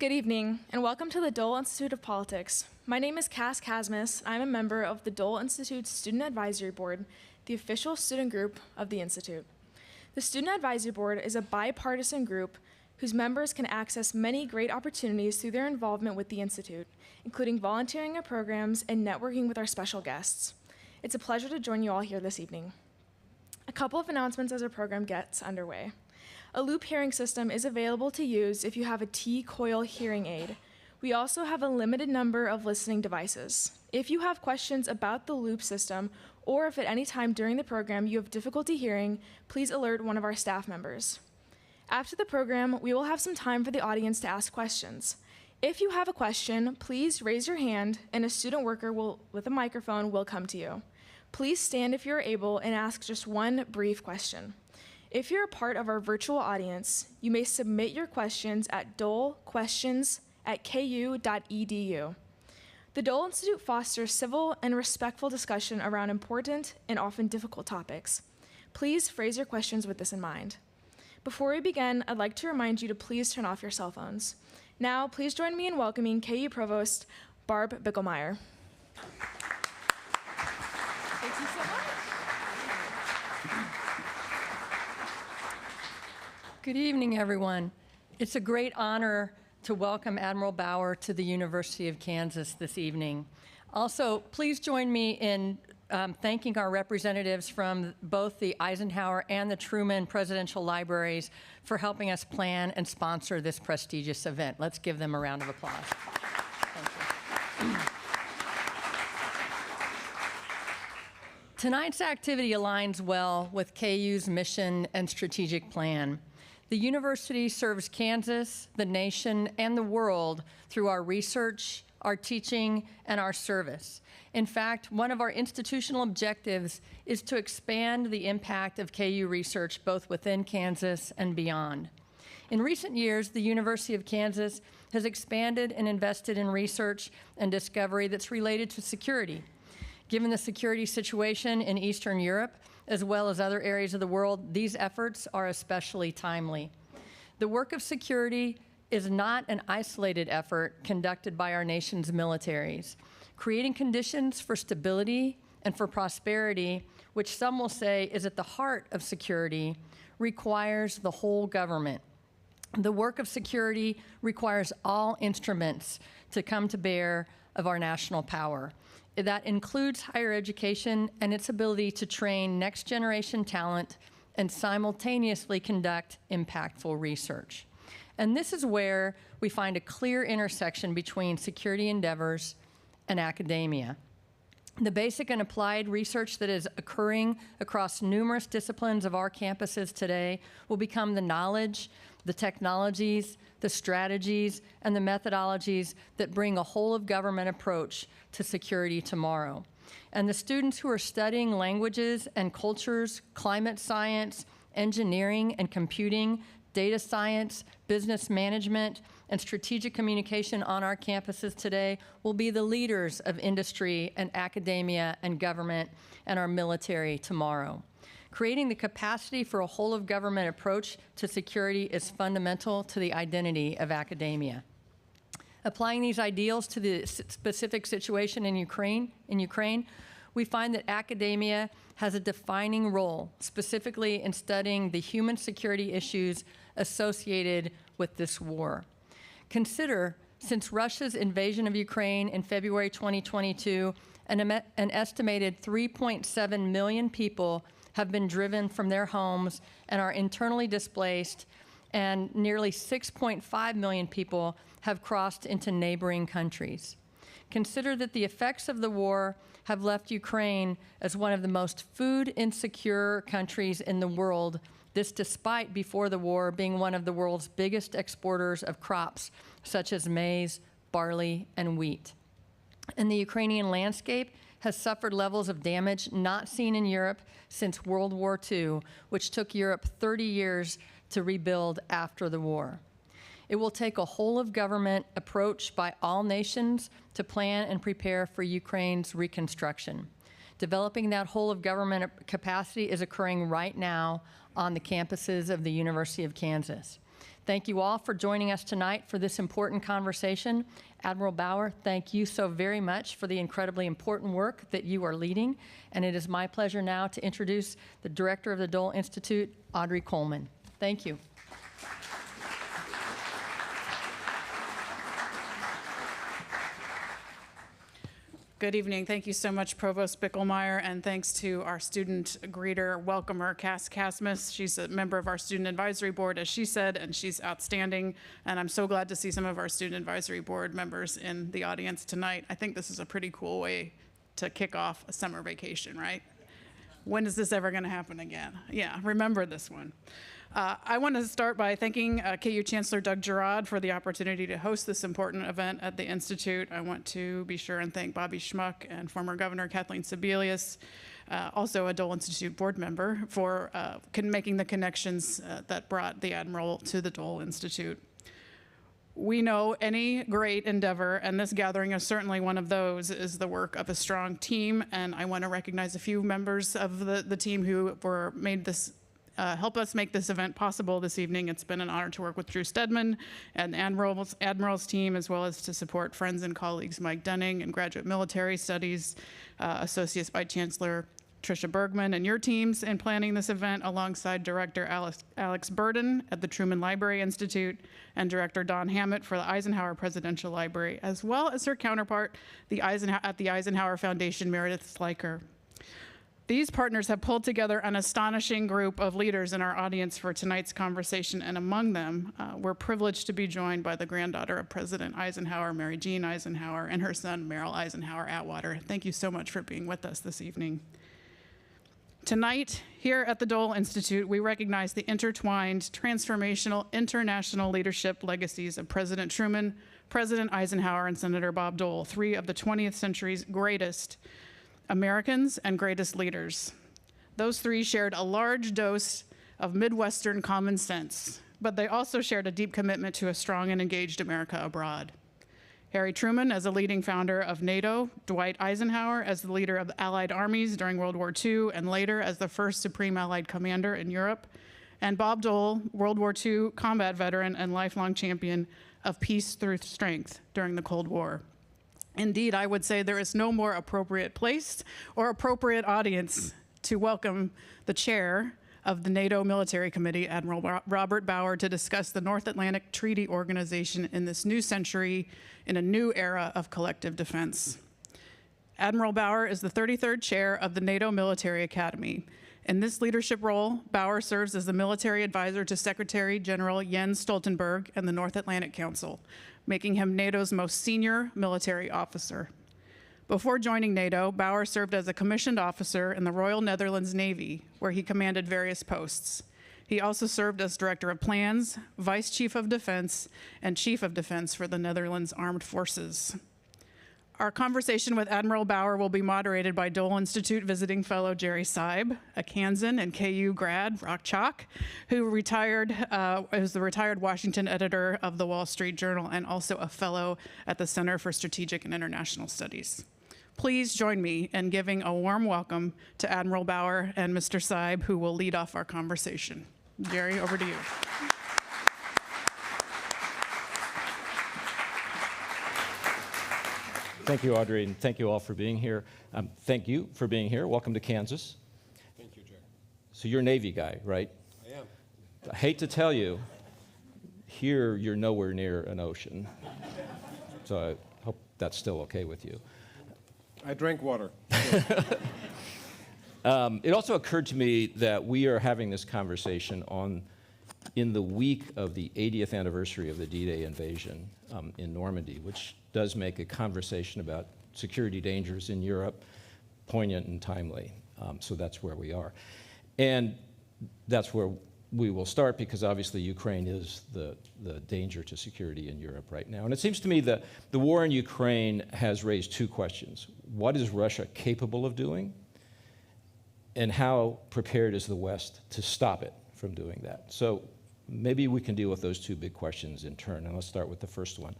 Good evening, and welcome to the Dole Institute of Politics. My name is Cass Casmus, and I'm a member of the Dole Institute's Student Advisory Board, the official student group of the Institute. The Student Advisory Board is a bipartisan group whose members can access many great opportunities through their involvement with the Institute, including volunteering at programs and networking with our special guests. It's a pleasure to join you all here this evening. A couple of announcements as our program gets underway. A loop hearing system is available to use if you have a T-coil hearing aid. We also have a limited number of listening devices. If you have questions about the loop system, or if at any time during the program you have difficulty hearing, please alert one of our staff members. After the program, we will have some time for the audience to ask questions. If you have a question, please raise your hand and a student worker with a microphone will come to you. Please stand if you're able and ask just one brief question. If you're a part of our virtual audience, you may submit your questions at dolequestions@ku.edu. The Dole Institute fosters civil and respectful discussion around important and often difficult topics. Please phrase your questions with this in mind. Before we begin, I'd like to remind you to please turn off your cell phones. Now, please join me in welcoming KU Provost Barb Bickelmeyer. Thank you so much. Good evening, everyone. It's a great honor to welcome Admiral Bauer to the University of Kansas this evening. Also, please join me in thanking our representatives from both the Eisenhower and the Truman Presidential Libraries for helping us plan and sponsor this prestigious event. Let's give them a round of applause. Thank you. Tonight's activity aligns well with KU's mission and strategic plan. The university serves Kansas, the nation, and the world through our research, our teaching, and our service. In fact, one of our institutional objectives is to expand the impact of KU research both within Kansas and beyond. In recent years, the University of Kansas has expanded and invested in research and discovery that's related to security. Given the security situation in Eastern Europe, as well as other areas of the world, these efforts are especially timely. The work of security is not an isolated effort conducted by our nation's militaries. Creating conditions for stability and for prosperity, which some will say is at the heart of security, requires the whole government. The work of security requires all instruments to come to bear of our national power. That includes higher education and its ability to train next-generation talent and simultaneously conduct impactful research. And this is where we find a clear intersection between security endeavors and academia. The basic and applied research that is occurring across numerous disciplines of our campuses today will become the knowledge, the technologies, the strategies, and the methodologies that bring a whole-of-government approach to security tomorrow. And the students who are studying languages and cultures, climate science, engineering and computing, data science, business management, and strategic communication on our campuses today will be the leaders of industry and academia and government and our military tomorrow. Creating the capacity for a whole-of-government approach to security is fundamental to the identity of academia. Applying these ideals to the specific situation in Ukraine, we find that academia has a defining role, specifically in studying the human security issues associated with this war. Consider, since Russia's invasion of Ukraine in February 2022, an estimated 3.7 million people have been driven from their homes and are internally displaced, and nearly 6.5 million people have crossed into neighboring countries. Consider that the effects of the war have left Ukraine as one of the most food insecure countries in the world, this despite before the war being one of the world's biggest exporters of crops such as maize, barley, and wheat. And the Ukrainian landscape has suffered levels of damage not seen in Europe since World War II, which took Europe 30 years to rebuild after the war. It will take a whole-of-government approach by all nations to plan and prepare for Ukraine's reconstruction. Developing that whole-of-government capacity is occurring right now on the campuses of the University of Kansas. Thank you all for joining us tonight for this important conversation. Admiral Bauer, thank you so very much for the incredibly important work that you are leading. And it is my pleasure now to introduce the Director of the Dole Institute, Audrey Coleman. Thank you. Good evening. Thank you so much, Provost Bickelmeyer, and thanks to our student greeter, welcomer, Cass Casmus. She's a member of our Student Advisory Board, as she said, and she's outstanding. And I'm so glad to see some of our Student Advisory Board members in the audience tonight. I think this is a pretty cool way to kick off a summer vacation, right? When is this ever going to happen again? Yeah, remember this one. I want to start by thanking KU Chancellor Doug Gerald for the opportunity to host this important event at the Institute. I want to be sure and thank Bobby Schmuck and former Governor Kathleen Sebelius, also a Dole Institute board member, for making the connections that brought the Admiral to the Dole Institute. We know any great endeavor, and this gathering is certainly one of those, is the work of a strong team, and I want to recognize a few members of the team who help us make this event possible this evening. It's been an honor to work with Drew Stedman and the Admiral's team, as well as to support friends and colleagues Mike Dunning and Graduate Military Studies, Associate Vice Chancellor Tricia Bergman, and your teams in planning this event, alongside Director Alex Burden at the Truman Library Institute and Director Don Hammett for the Eisenhower Presidential Library, as well as her counterpart at the Eisenhower Foundation, Meredith Sliker. These partners have pulled together an astonishing group of leaders in our audience for tonight's conversation, and among them, we're privileged to be joined by the granddaughter of President Eisenhower, Mary Jean Eisenhower, and her son, Merrill Eisenhower Atwater. Thank you so much for being with us this evening. Tonight, here at the Dole Institute, we recognize the intertwined, transformational, international leadership legacies of President Truman, President Eisenhower, and Senator Bob Dole, three of the 20th century's greatest Americans and greatest leaders. Those three shared a large dose of Midwestern common sense, but they also shared a deep commitment to a strong and engaged America abroad. Harry Truman as a leading founder of NATO, Dwight Eisenhower as the leader of the Allied armies during World War II and later as the first Supreme Allied Commander in Europe, and Bob Dole, World War II combat veteran and lifelong champion of peace through strength during the Cold War. Indeed, I would say there is no more appropriate place or appropriate audience to welcome the chair of the NATO Military Committee, Admiral Robert Bauer, to discuss the North Atlantic Treaty Organization in this new century, in a new era of collective defense. Admiral Bauer is the 33rd chair of the NATO Military Academy. In this leadership role, Bauer serves as the military advisor to Secretary General Jens Stoltenberg and the North Atlantic Council, making him NATO's most senior military officer. Before joining NATO, Bauer served as a commissioned officer in the Royal Netherlands Navy, where he commanded various posts. He also served as Director of Plans, Vice Chief of Defense, and Chief of Defense for the Netherlands Armed Forces. Our conversation with Admiral Bauer will be moderated by Dole Institute visiting fellow Jerry Seib, a Kansan and KU grad, Rock Chalk, who is the retired Washington editor of the Wall Street Journal and also a fellow at the Center for Strategic and International Studies. Please join me in giving a warm welcome to Admiral Bauer and Mr. Seib, who will lead off our conversation. Jerry, over to you. Thank you, Audrey, and thank you all for being here. Thank you for being here. Welcome to Kansas. Thank you, Jerry. So you're a Navy guy, right? I am. I hate to tell you, here you're nowhere near an ocean. So I hope that's still okay with you. I drank water. It also occurred to me that we are having this conversation in the week of the 80th anniversary of the D-Day invasion in Normandy, which does make a conversation about security dangers in Europe poignant and timely. So that's where we are. And that's where we will start, because obviously Ukraine is the danger to security in Europe right now. And it seems to me that the war in Ukraine has raised two questions. What is Russia capable of doing? And how prepared is the West to stop it from doing that? So maybe we can deal with those two big questions in turn. And let's start with the first one.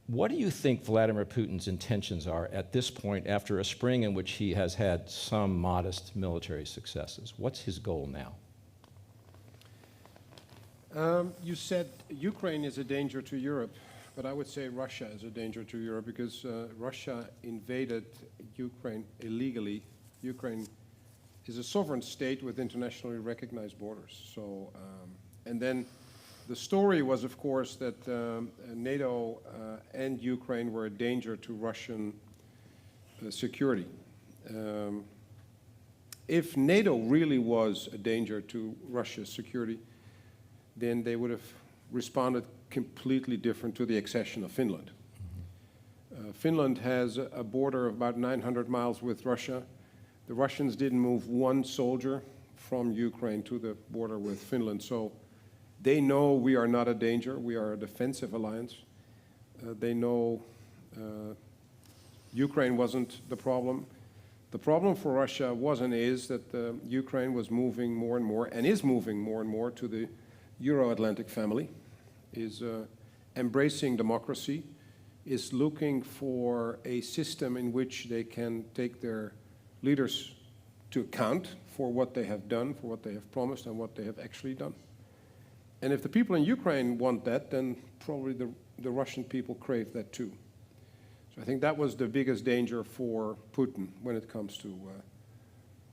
What do you think Vladimir Putin's intentions are at this point after a spring in which he has had some modest military successes? What's his goal now? You said Ukraine is a danger to Europe, but I would say Russia is a danger to Europe because Russia invaded Ukraine illegally. Ukraine is a sovereign state with internationally recognized borders. So, and then the story was, of course, that NATO and Ukraine were a danger to Russian security. If NATO really was a danger to Russia's security, then they would have responded completely different to the accession of Finland. Finland has a border of about 900 miles with Russia. The Russians didn't move one soldier from Ukraine to the border with Finland, so they know we are not a danger. We are a defensive alliance. They know Ukraine wasn't the problem. The problem for Russia was and is that Ukraine was moving more and more, and is moving more and more, to the Euro-Atlantic family, is embracing democracy, is looking for a system in which they can take their leaders to account for what they have done, for what they have promised, and what they have actually done. And if the people in Ukraine want that, then probably the Russian people crave that too. So I think that was the biggest danger for Putin when it comes to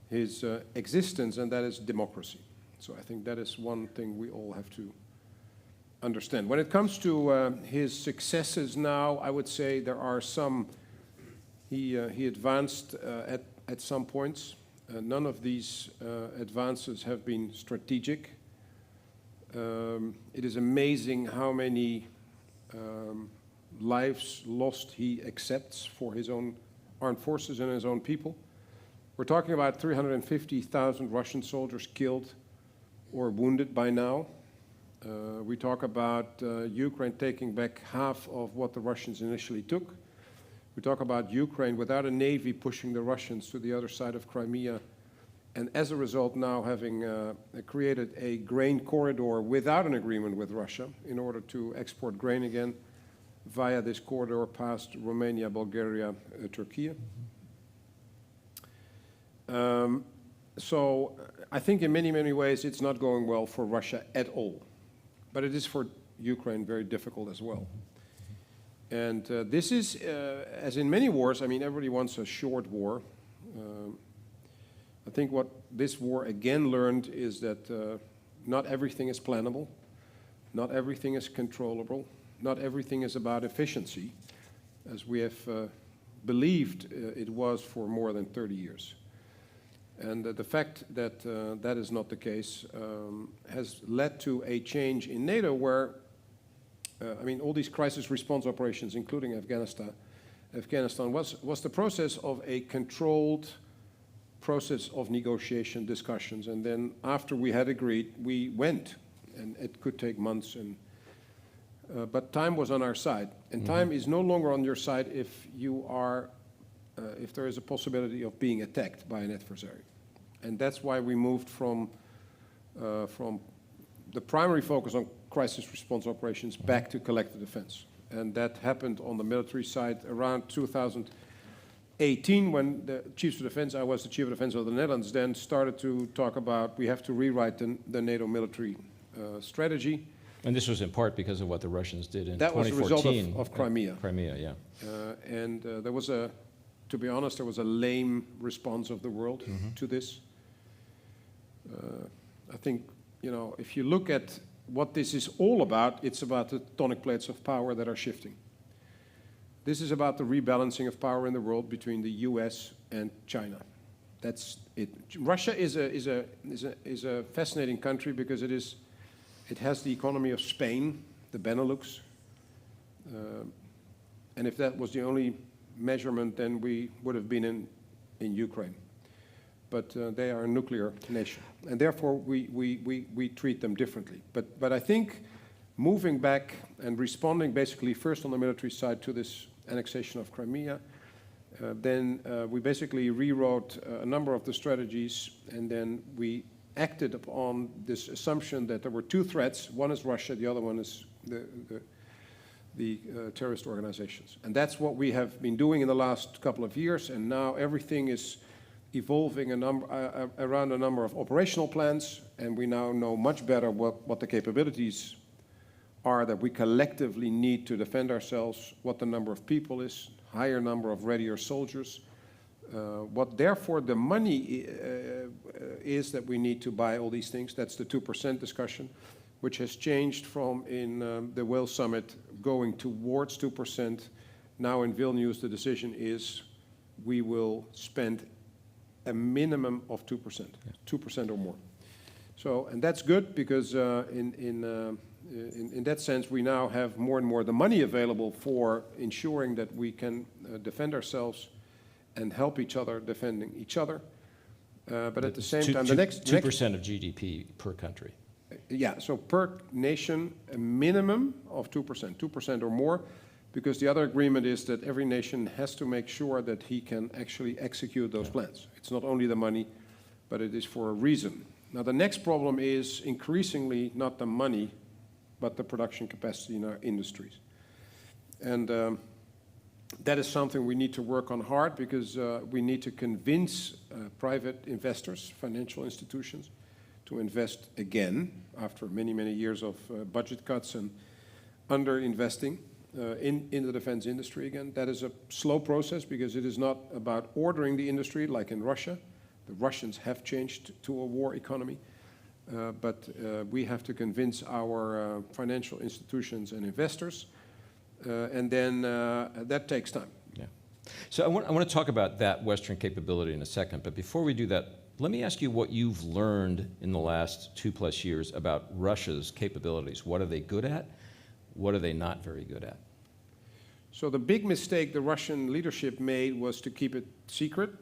his existence, and that is democracy. So I think that is one thing we all have to understand. When it comes to his successes now, I would say there are some. He advanced at some points. None of these advances have been strategic. It is amazing how many lives lost he accepts for his own armed forces and his own people. We're talking about 350,000 Russian soldiers killed or wounded by now. We talk about Ukraine taking back half of what the Russians initially took. We talk about Ukraine without a navy pushing the Russians to the other side of Crimea, and as a result now having created a grain corridor without an agreement with Russia in order to export grain again via this corridor past Romania, Bulgaria, Turkey. So I think in many, many ways it's not going well for Russia at all. But it is for Ukraine very difficult as well. And this is, as in many wars, I mean, everybody wants a short war. I think what this war again learned is that not everything is plannable, not everything is controllable, not everything is about efficiency, as we have believed it was for more than 30 years. And the fact that that is not the case has led to a change in NATO where, I mean, all these crisis response operations, including Afghanistan was the process of a controlled process of negotiation, discussions, and then after we had agreed, we went, and it could take months, and but time was on our side, and time is no longer on your side if you are if there is a possibility of being attacked by an adversary. And that's why we moved from the primary focus on crisis response operations back to collective defense. And that happened on the military side around 2018 when the chiefs of defense, I was the chief of defense of the Netherlands, then started to talk about we have to rewrite the NATO military strategy. And this was in part because of what the Russians did in 2014. That was the result of Crimea. Crimea, yeah. And there was a, to be honest, there was a lame response of the world to this. I think, you know, if you look at what this is all about, it's about the tectonic plates of power that are shifting. This is about the rebalancing of power in the world between the US and China. That's it. Russia is a fascinating country because it has the economy of Spain, the Benelux, and if that was the only measurement, then we would have been in Ukraine. But they are a nuclear nation, and therefore we treat them differently. But I think moving back and responding basically first on the military side to this annexation of Crimea, then we basically rewrote a number of the strategies, and then we acted upon this assumption that there were two threats. One is Russia, the other one is the terrorist organizations. And that's what we have been doing in the last couple of years, and now everything is evolving around a number of operational plans, and we now know much better what the capabilities are that we collectively need to defend ourselves, what the number of people is, higher number of readier soldiers, what therefore the money is that we need to buy all these things. That's the 2% discussion, which has changed from in the Wales summit going towards 2%. Now in Vilnius, the decision is we will spend a minimum of 2%, 2% or more. So, and that's good because in that sense, we now have more and more the money available for ensuring that we can defend ourselves and help each other defending each other. But at the same time, the next 2% of GDP per country. Yeah, so per nation, a minimum of 2%, 2% or more, because the other agreement is that every nation has to make sure that he can actually execute those plans. It's not only the money, but it is for a reason. Now, the next problem is increasingly not the money, but the production capacity in our industries. And that is something we need to work on hard because we need to convince private investors, financial institutions, to invest again after many, many years of budget cuts and under-investing in the defense industry again. That is a slow process because it is not about ordering the industry like in Russia. The Russians have changed to a war economy. But we have to convince our financial institutions and investors, and then that takes time. Yeah. So I want to talk about that Western capability in a second, but before we do that, let me ask you what you've learned in the last 2+ years about Russia's capabilities. What are they good at? What are they not very good at? So the big mistake the Russian leadership made was to keep it secret,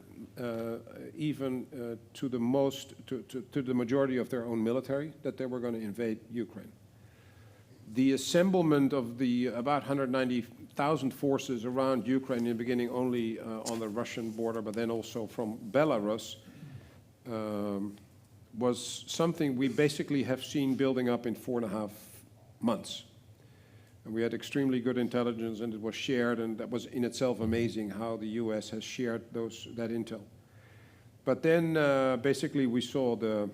even to the majority of their own military, that they were going to invade Ukraine. The assemblement of the about 190,000 forces around Ukraine in the beginning only on the Russian border, but then also from Belarus, was something we basically have seen building up in 4.5 months. And we had extremely good intelligence, and it was shared, and that was in itself amazing how the US has shared that intel. But then basically we saw the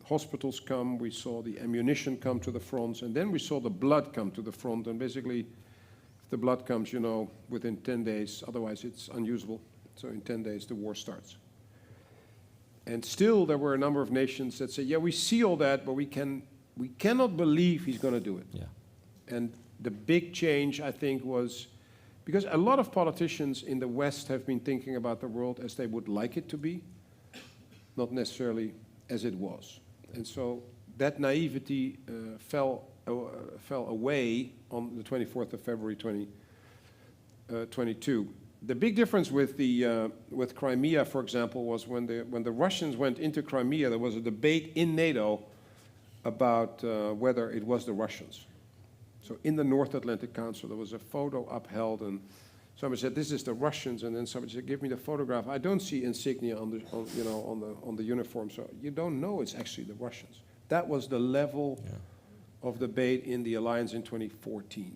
hospitals come, we saw the ammunition come to the fronts, and then we saw the blood come to the front, and basically if the blood comes, you know, within 10 days, otherwise it's unusable. So in 10 days the war starts. And still there were a number of nations that said, yeah, we see all that, but we cannot believe he's going to do it. Yeah. And the big change, I think, was because a lot of politicians in the West have been thinking about the world as they would like it to be, not necessarily as it was. And so that naivety fell away on the 24th of February 2022. The big difference with Crimea, for example, was when the Russians went into Crimea, there was a debate in NATO about whether it was the Russians. So in the North Atlantic Council, there was a photo upheld, and somebody said, "This is the Russians," and then somebody said, "Give me the photograph. I don't see insignia on the uniform, so you don't know it's actually the Russians." That was the level of debate in the alliance in 2014.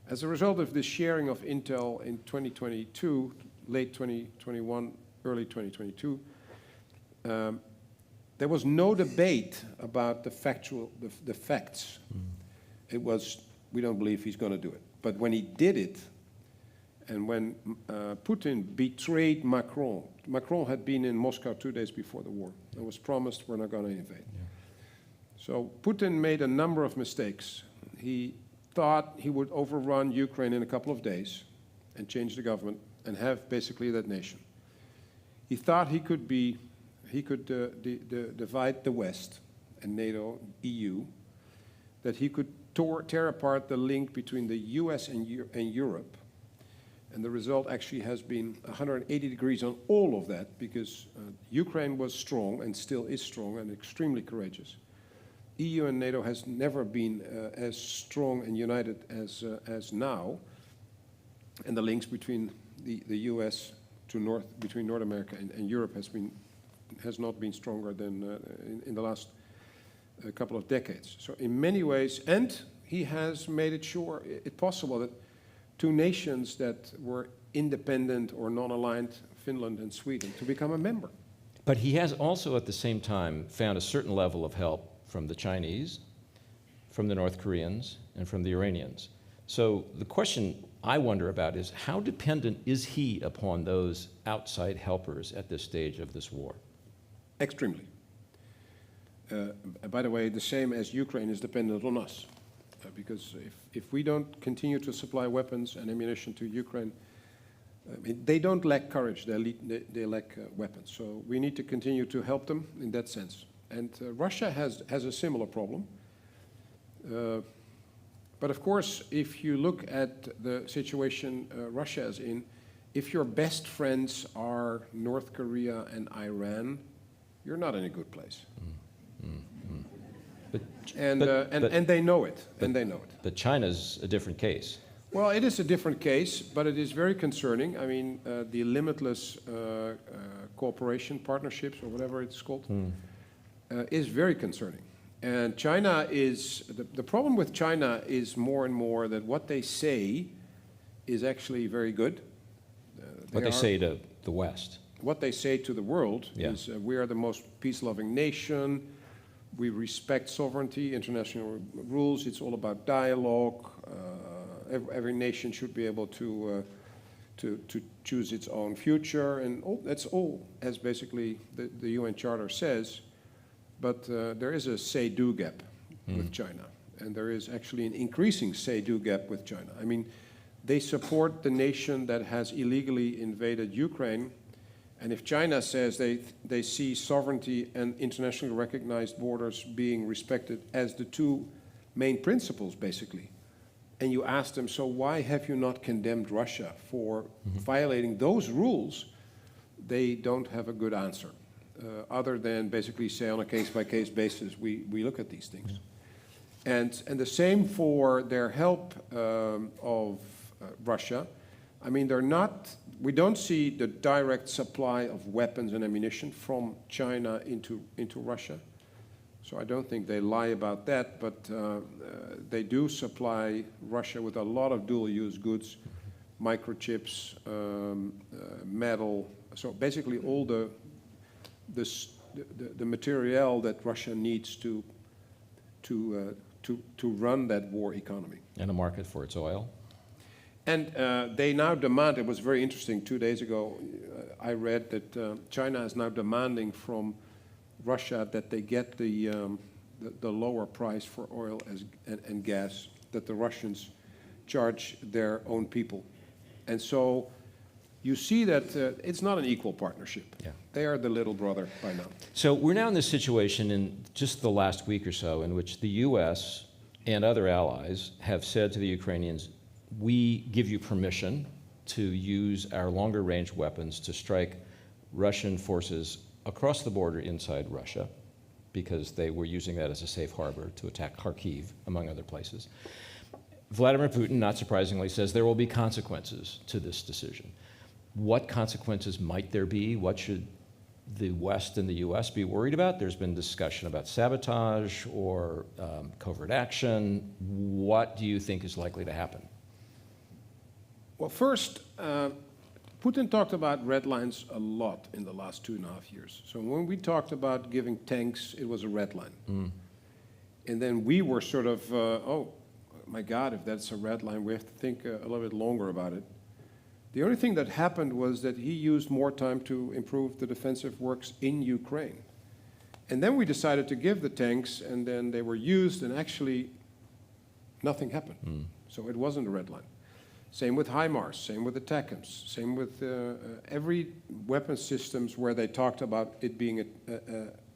As a result of this sharing of intel in 2022, late 2021, early 2022, there was no debate about the facts. It was, we don't believe he's going to do it. But when he did it, and when Putin betrayed Macron, Macron had been in Moscow 2 days before the war. It was promised we're not going to invade. Yeah. So Putin made a number of mistakes. He thought he would overrun Ukraine in a couple of days and change the government and have basically that nation. He thought he could divide the West and NATO, EU, that he could tear apart the link between the US and Europe. And the result actually has been 180 degrees on all of that, because Ukraine was strong and still is strong and extremely courageous. EU and NATO has never been as strong and united as now. And the links between the US to between North America and Europe has not been stronger than in the last couple of decades. So in many ways, and he has made it possible that two nations that were independent or non-aligned, Finland and Sweden, to become a member. But he has also at the same time found a certain level of help from the Chinese, from the North Koreans, and from the Iranians. So the question I wonder about is how dependent is he upon those outside helpers at this stage of this war? Extremely. By the way, the same as Ukraine is dependent on us. Because if we don't continue to supply weapons and ammunition to Ukraine, they don't lack courage, they lack weapons. So we need to continue to help them in that sense. And Russia has a similar problem. But of course, if you look at the situation Russia is in, if your best friends are North Korea and Iran, you're not in a good place. And they know it, But China's a different case. Well, it is a different case, but it is very concerning. I mean, the limitless cooperation partnerships, or whatever it's called, is very concerning. And China is, the problem with China is more and more that what they say is actually very good. What they say to the West. What they say to the world is we are the most peace-loving nation, we respect sovereignty, international rules, it's all about dialogue, every nation should be able to choose its own future, and that's all, as basically the UN Charter says. But there is a say-do gap with China, and there is actually an increasing say-do gap with China. I mean, they support the nation that has illegally invaded Ukraine, and if China says they see sovereignty and internationally recognized borders being respected as the two main principles, basically, and you ask them, so why have you not condemned Russia for violating those rules, they don't have a good answer. Other than basically say on a case-by-case basis, we look at these things. And the same for their help of Russia. I mean, we don't see the direct supply of weapons and ammunition from China into Russia. So I don't think they lie about that, but they do supply Russia with a lot of dual-use goods, microchips, metal, so basically all the material that Russia needs to run that war economy. And a market for its oil. And they now demand, it was very interesting, 2 days ago, I read that China is now demanding from Russia that they get the lower price for oil and gas that the Russians charge their own people. And so you see that it's not an equal partnership. Yeah. They are the little brother by now. So we're now in this situation in just the last week or so in which the U.S. and other allies have said to the Ukrainians, we give you permission to use our longer-range weapons to strike Russian forces across the border inside Russia, because they were using that as a safe harbor to attack Kharkiv, among other places. Vladimir Putin, not surprisingly, says there will be consequences to this decision. What consequences might there be? What should the West and the U.S. be worried about? There's been discussion about sabotage or covert action. What do you think is likely to happen? Well, first, Putin talked about red lines a lot in the last 2.5 years. So when we talked about giving tanks, it was a red line. And then we were sort of, oh my God, if that's a red line, we have to think a little bit longer about it. The only thing that happened was that he used more time to improve the defensive works in Ukraine. And then we decided to give the tanks, and then they were used, and actually nothing happened. So it wasn't a red line. Same with HIMARS, same with the ATACMS, same with every weapon systems where they talked about it being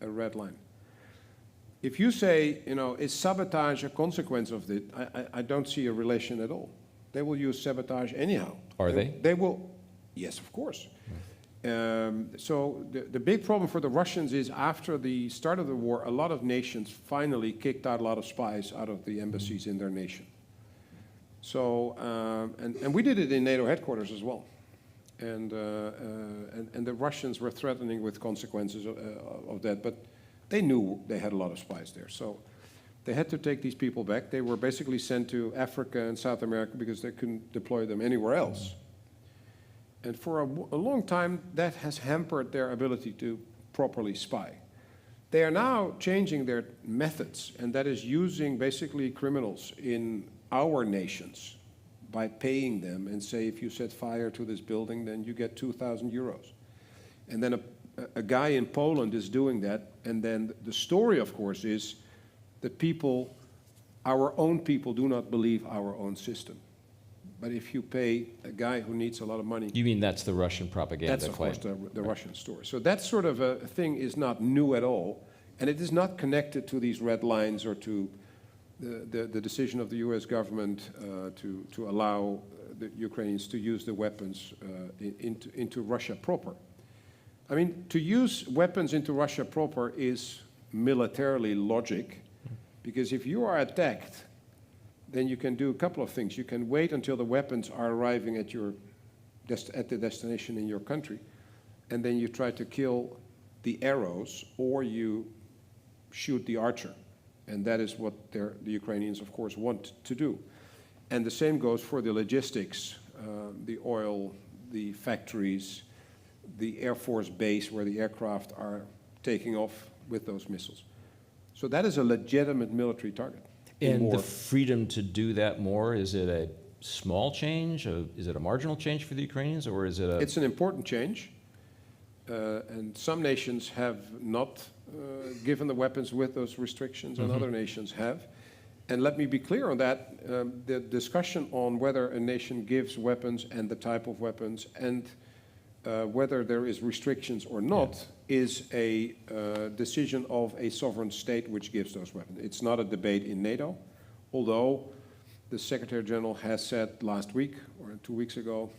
a red line. If you say, you know, is sabotage a consequence of it, I don't see a relation at all. They will use sabotage anyhow. Are they? They will, yes, of course. So the big problem for the Russians is after the start of the war, a lot of nations finally kicked out a lot of spies out of the embassies in their nation. So, and we did it in NATO headquarters as well. And the Russians were threatening with consequences of that, but they knew they had a lot of spies there. So they had to take these people back. They were basically sent to Africa and South America because they couldn't deploy them anywhere else. And for a long time, that has hampered their ability to properly spy. They are now changing their methods, and that is using basically criminals in our nations by paying them and say, if you set fire to this building, then you get 2,000 euros. And then a guy in Poland is doing that, and then the story, of course, is that people, our own people, do not believe our own system. But if you pay a guy who needs a lot of money... You mean that's the Russian propaganda That's, of claim? course, the Russian story. So that sort of a thing is not new at all, and it is not connected to these red lines or to the decision of the U.S. government to allow the Ukrainians to use the weapons into Russia proper. I mean, to use weapons into Russia proper is militarily logic, because if you are attacked, then you can do a couple of things. You can wait until the weapons are arriving at the destination in your country, and then you try to kill the arrows, or you shoot the archer. And that is what the Ukrainians, of course, want to do. And the same goes for the logistics, the oil, the factories, the Air Force base where the aircraft are taking off with those missiles. So that is a legitimate military target. And the freedom to do that more, is it a small change? Is it a marginal change for the Ukrainians, or is it a... It's an important change. And some nations have not given the weapons with those restrictions, and other nations have. And let me be clear on that. The discussion on whether a nation gives weapons and the type of weapons and whether there is restrictions or not is a decision of a sovereign state which gives those weapons. It's not a debate in NATO, although the Secretary General has said last week or 2 weeks ago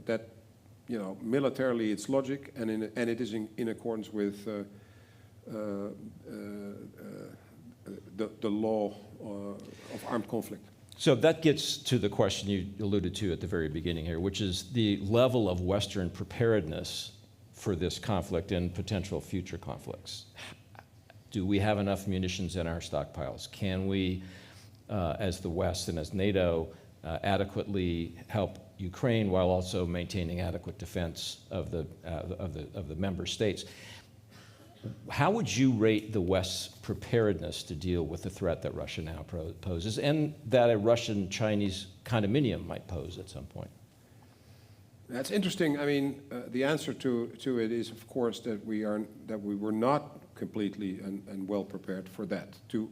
that, you know, militarily it's logic, and it is in accordance with the law of armed conflict. So that gets to the question you alluded to at the very beginning here, which is the level of Western preparedness for this conflict and potential future conflicts. Do we have enough munitions in our stockpiles? Can we, as the West and as NATO, adequately help Ukraine while also maintaining adequate defense of the member states? How would you rate the West's preparedness to deal with the threat that Russia now poses, and that a Russian-Chinese condominium might pose at some point? That's interesting. I mean, the answer to it is, of course, that we were not completely and well prepared for that. To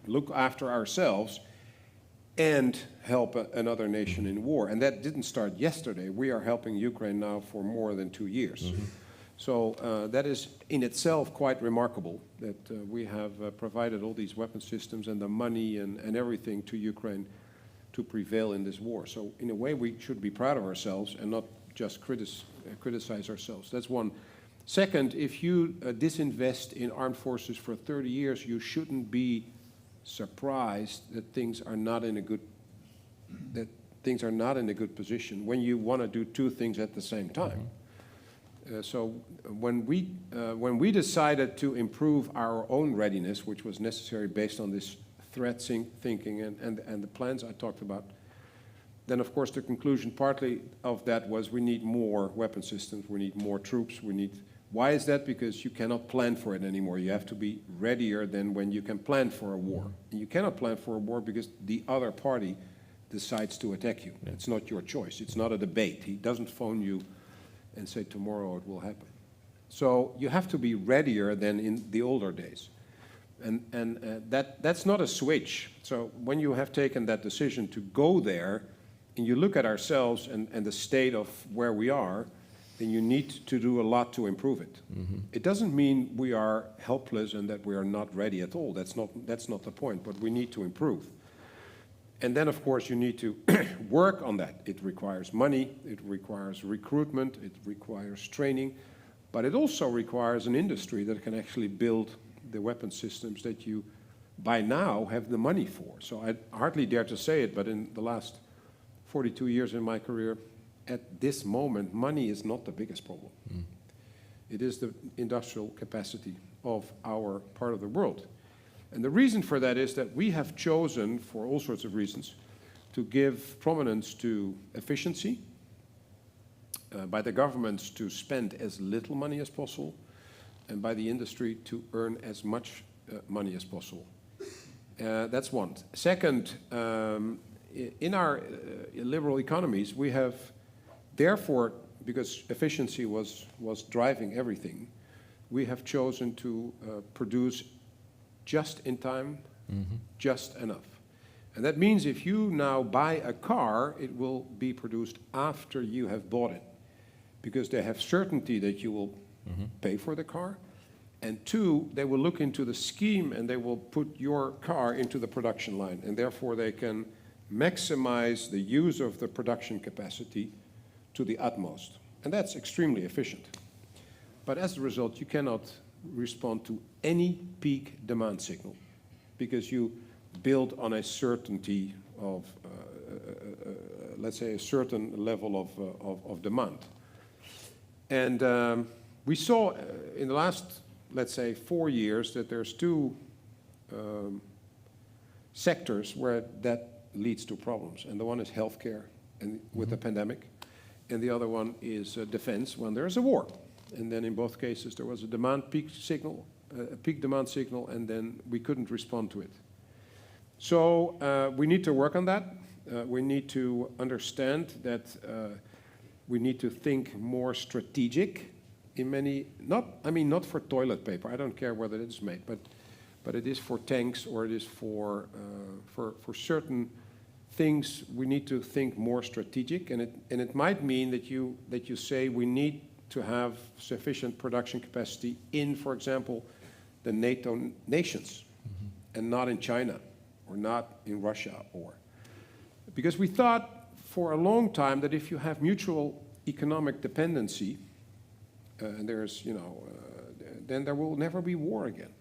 look after ourselves and help another nation in war, and that didn't start yesterday. We are helping Ukraine now for more than 2 years. Mm-hmm. So that is in itself quite remarkable that we have provided all these weapon systems and the money and everything to Ukraine to prevail in this war. So in a way, we should be proud of ourselves and not just criticize ourselves. That's one. Second, if you disinvest in armed forces for 30 years, you shouldn't be surprised that things are not in a good position when you want to do two things at the same time. Mm-hmm. So when we decided to improve our own readiness, which was necessary based on this threat thinking and the plans I talked about, then of course the conclusion partly of that was we need more weapon systems, we need more troops, why is that? Because you cannot plan for it anymore. You have to be readier than when you can plan for a war. And you cannot plan for a war because the other party decides to attack you. Yeah. It's not your choice. It's not a debate. He doesn't phone you and say tomorrow it will happen. So you have to be readier than in the older days. And that's not a switch. So when you have taken that decision to go there, and you look at ourselves and the state of where we are, then you need to do a lot to improve it. Mm-hmm. It doesn't mean we are helpless and that we are not ready at all. That's not the point, but we need to improve. And then, of course, you need to work on that. It requires money, it requires recruitment, it requires training, but it also requires an industry that can actually build the weapon systems that you, by now, have the money for. So I hardly dare to say it, but in the last 42 years in my career, at this moment, money is not the biggest problem. Mm. It is the industrial capacity of our part of the world. And the reason for that is that we have chosen, for all sorts of reasons, to give prominence to efficiency by the governments to spend as little money as possible, and by the industry to earn as much money as possible. That's one. Second, in our liberal economies, we have, therefore, because efficiency was driving everything, we have chosen to produce just in time, just enough. And that means if you now buy a car, it will be produced after you have bought it, because they have certainty that you will pay for the car. And two, they will look into the scheme and they will put your car into the production line, and therefore they can maximize the use of the production capacity to the utmost. And that's extremely efficient. But as a result, you cannot respond to any peak demand signal because you build on a certainty of, let's say, a certain level of demand. And we saw in the last, let's say, 4 years that there's two sectors where that leads to problems. And the one is healthcare and with the pandemic, and the other one is defense when there's a war. And then in both cases there was a demand peak signal, a peak demand signal, and then we couldn't respond to it. So we need to work on that. We need to understand that we need to think more strategic in many, not for toilet paper, I don't care whether it is made, but it is for tanks or it is for certain things. We need to think more strategic, and it might mean that you say we need to have sufficient production capacity in, for example, the NATO nations, and not in China or not in Russia, or because we thought for a long time that if you have mutual economic dependency, and there's, then there will never be war again.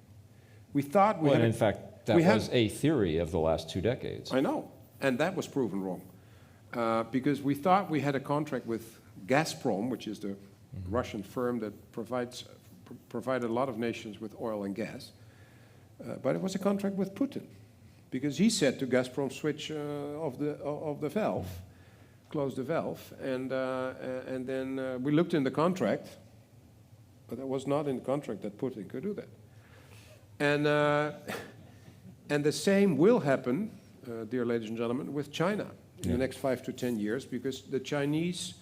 We thought we well, had... in fact, that was a theory of the last 2 decades. I know, and that was proven wrong. Because we thought we had a contract with Gazprom, which is the Russian firm that provided a lot of nations with oil and gas. But it was a contract with Putin, because he said to Gazprom, switch of the valve, close the valve, and then we looked in the contract, but it was not in the contract that Putin could do that. And the same will happen, dear ladies and gentlemen, with China in the next 5 to 10 years, because the Chinese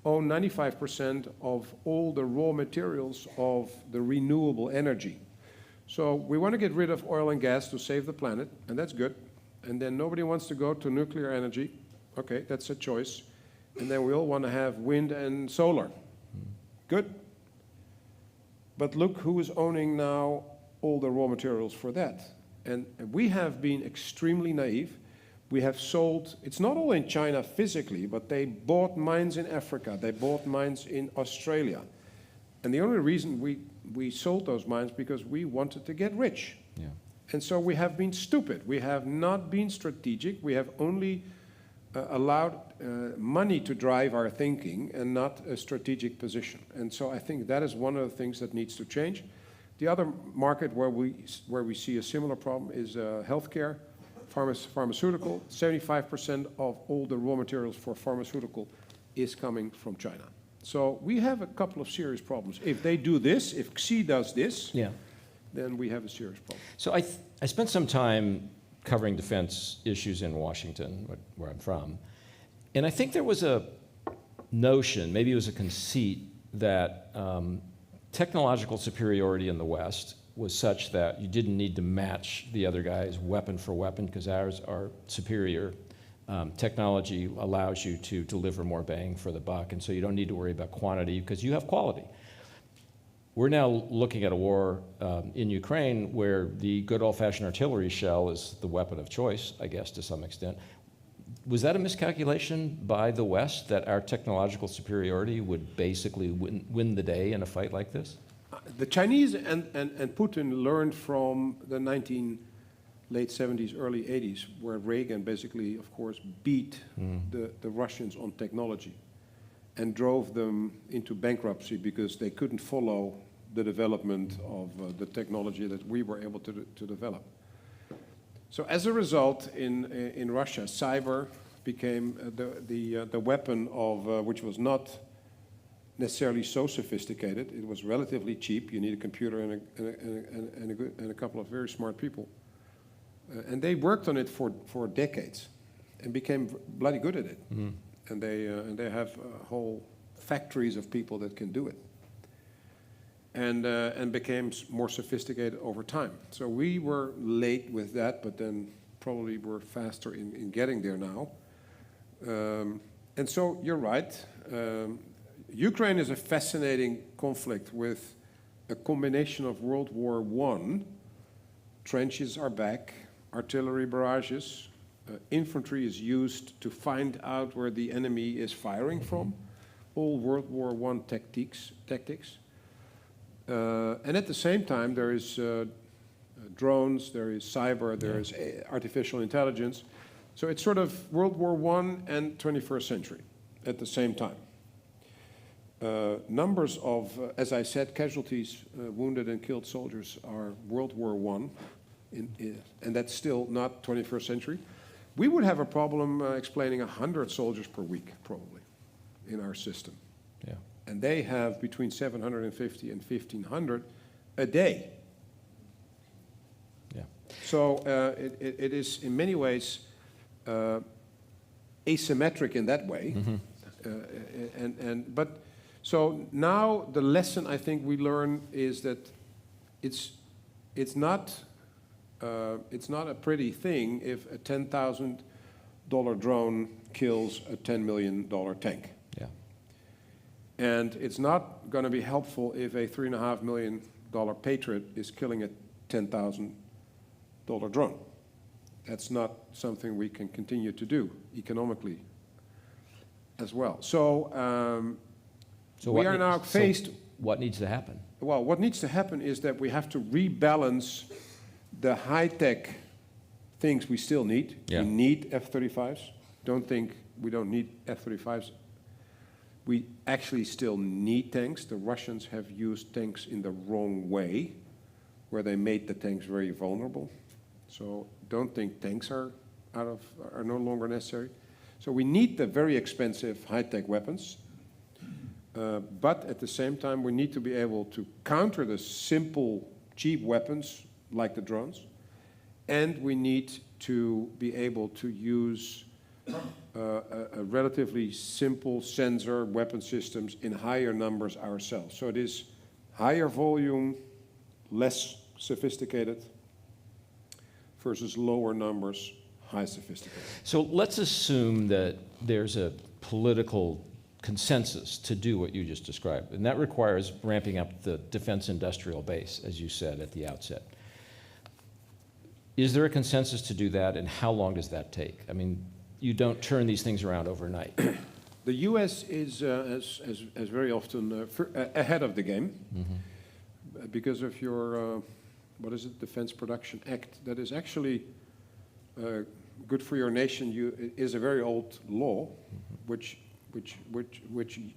own 95% of all the raw materials of the renewable energy. So we want to get rid of oil and gas to save the planet, and that's good. And then nobody wants to go to nuclear energy. Okay, that's a choice. And then we all want to have wind and solar. Good. But look who is owning now all the raw materials for that. And we have been extremely naive. We have sold, it's not all in China physically, but they bought mines in Africa, they bought mines in Australia. And the only reason we sold those mines because we wanted to get rich. Yeah. And so we have been stupid. We have not been strategic. We have only allowed money to drive our thinking and not a strategic position. And so I think that is one of the things that needs to change. The other market where we see a similar problem is healthcare. Pharmaceutical, 75% of all the raw materials for pharmaceutical is coming from China. So we have a couple of serious problems. If they do this, if Xi does this, then we have a serious problem. So I spent some time covering defense issues in Washington, where I'm from, and I think there was a notion, maybe it was a conceit, that technological superiority in the West was such that you didn't need to match the other guys weapon for weapon because ours are superior. Technology allows you to deliver more bang for the buck, and so you don't need to worry about quantity because you have quality. We're now looking at a war in Ukraine where the good old-fashioned artillery shell is the weapon of choice, I guess, to some extent. Was that a miscalculation by the West that our technological superiority would basically win the day in a fight like this? The Chinese and Putin learned from the late 70s, early 80s, where Reagan basically, of course, beat the Russians on technology and drove them into bankruptcy because they couldn't follow the development of the technology that we were able to develop. So as a result, in Russia, cyber became the weapon of which was not necessarily so sophisticated. It was relatively cheap. You need a computer and a couple of very smart people. And they worked on it for decades and became bloody good at it. And they have whole factories of people that can do it. And became more sophisticated over time. So we were late with that, but then probably we're faster in getting there now. And so you're right. Ukraine is a fascinating conflict with a combination of World War I, trenches are back, artillery barrages, infantry is used to find out where the enemy is firing from, all World War I tactics. And at the same time, there is drones, there is cyber, there is artificial intelligence. So it's sort of World War I and 21st century at the same time. Numbers of, as I said, casualties, wounded and killed soldiers are World War I, and that's still not 21st century. We would have a problem explaining 100 soldiers per week, probably, in our system. Yeah. And they have between 750 and 1,500 a day. Yeah. So it is in many ways asymmetric in that way. But so now the lesson I think we learn is that it's not a pretty thing if a $10,000 drone kills a $10 million tank. Yeah. And it's not going to be helpful if a $3.5 million Patriot is killing a $10,000 drone. That's not something we can continue to do economically as well. So, we are now faced. So what needs to happen? Well, what needs to happen is that we have to rebalance the high-tech things we still need. Yeah. We need F-35s. Don't think we don't need F-35s. We actually still need tanks. The Russians have used tanks in the wrong way, where they made the tanks very vulnerable. So don't think tanks are no longer necessary. So we need the very expensive high-tech weapons. But at the same time, we need to be able to counter the simple, cheap weapons like the drones. And we need to be able to use a relatively simple sensor weapon systems in higher numbers ourselves. So it is higher volume, less sophisticated, versus lower numbers, high sophisticated. So let's assume that there's a political consensus to do what you just described, and that requires ramping up the defense industrial base, as you said at the outset. Is there a consensus to do that, and how long does that take? I mean, you don't turn these things around overnight. The U.S. is, as very often, ahead of the game because of your, what is it, Defense Production Act, that is actually good for your nation. Is a very old law, which,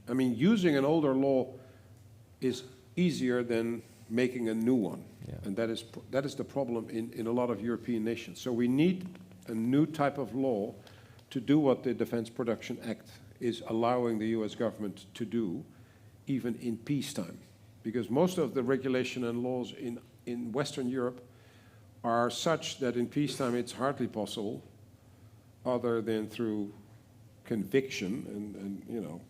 I mean, using an older law is easier than making a new one. Yeah. And that is the problem in a lot of European nations. So we need a new type of law to do what the Defense Production Act is allowing the U.S. government to do, even in peacetime. Because most of the regulation and laws in Western Europe are such that in peacetime it's hardly possible, other than through conviction and you know,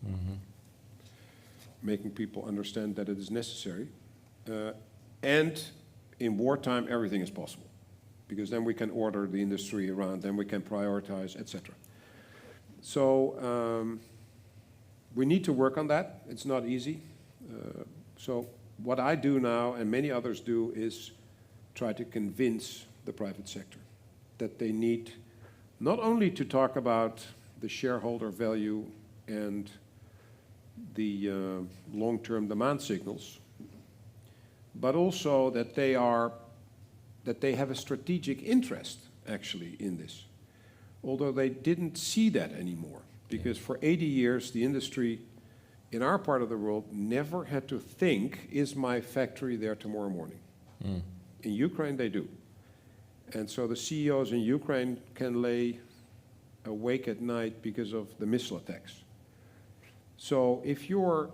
making people understand that it is necessary. And in wartime, everything is possible, because then we can order the industry around, then we can prioritize, etc. So we need to work on that. It's not easy. So what I do now, and many others do, is try to convince the private sector that they need not only to talk about the shareholder value and the long-term demand signals, but also that they have a strategic interest actually in this. Although they didn't see that anymore, because for 80 years the industry in our part of the world never had to think, is my factory there tomorrow morning? In Ukraine they do. And so the CEOs in Ukraine can lay awake at night because of the missile attacks. So if you're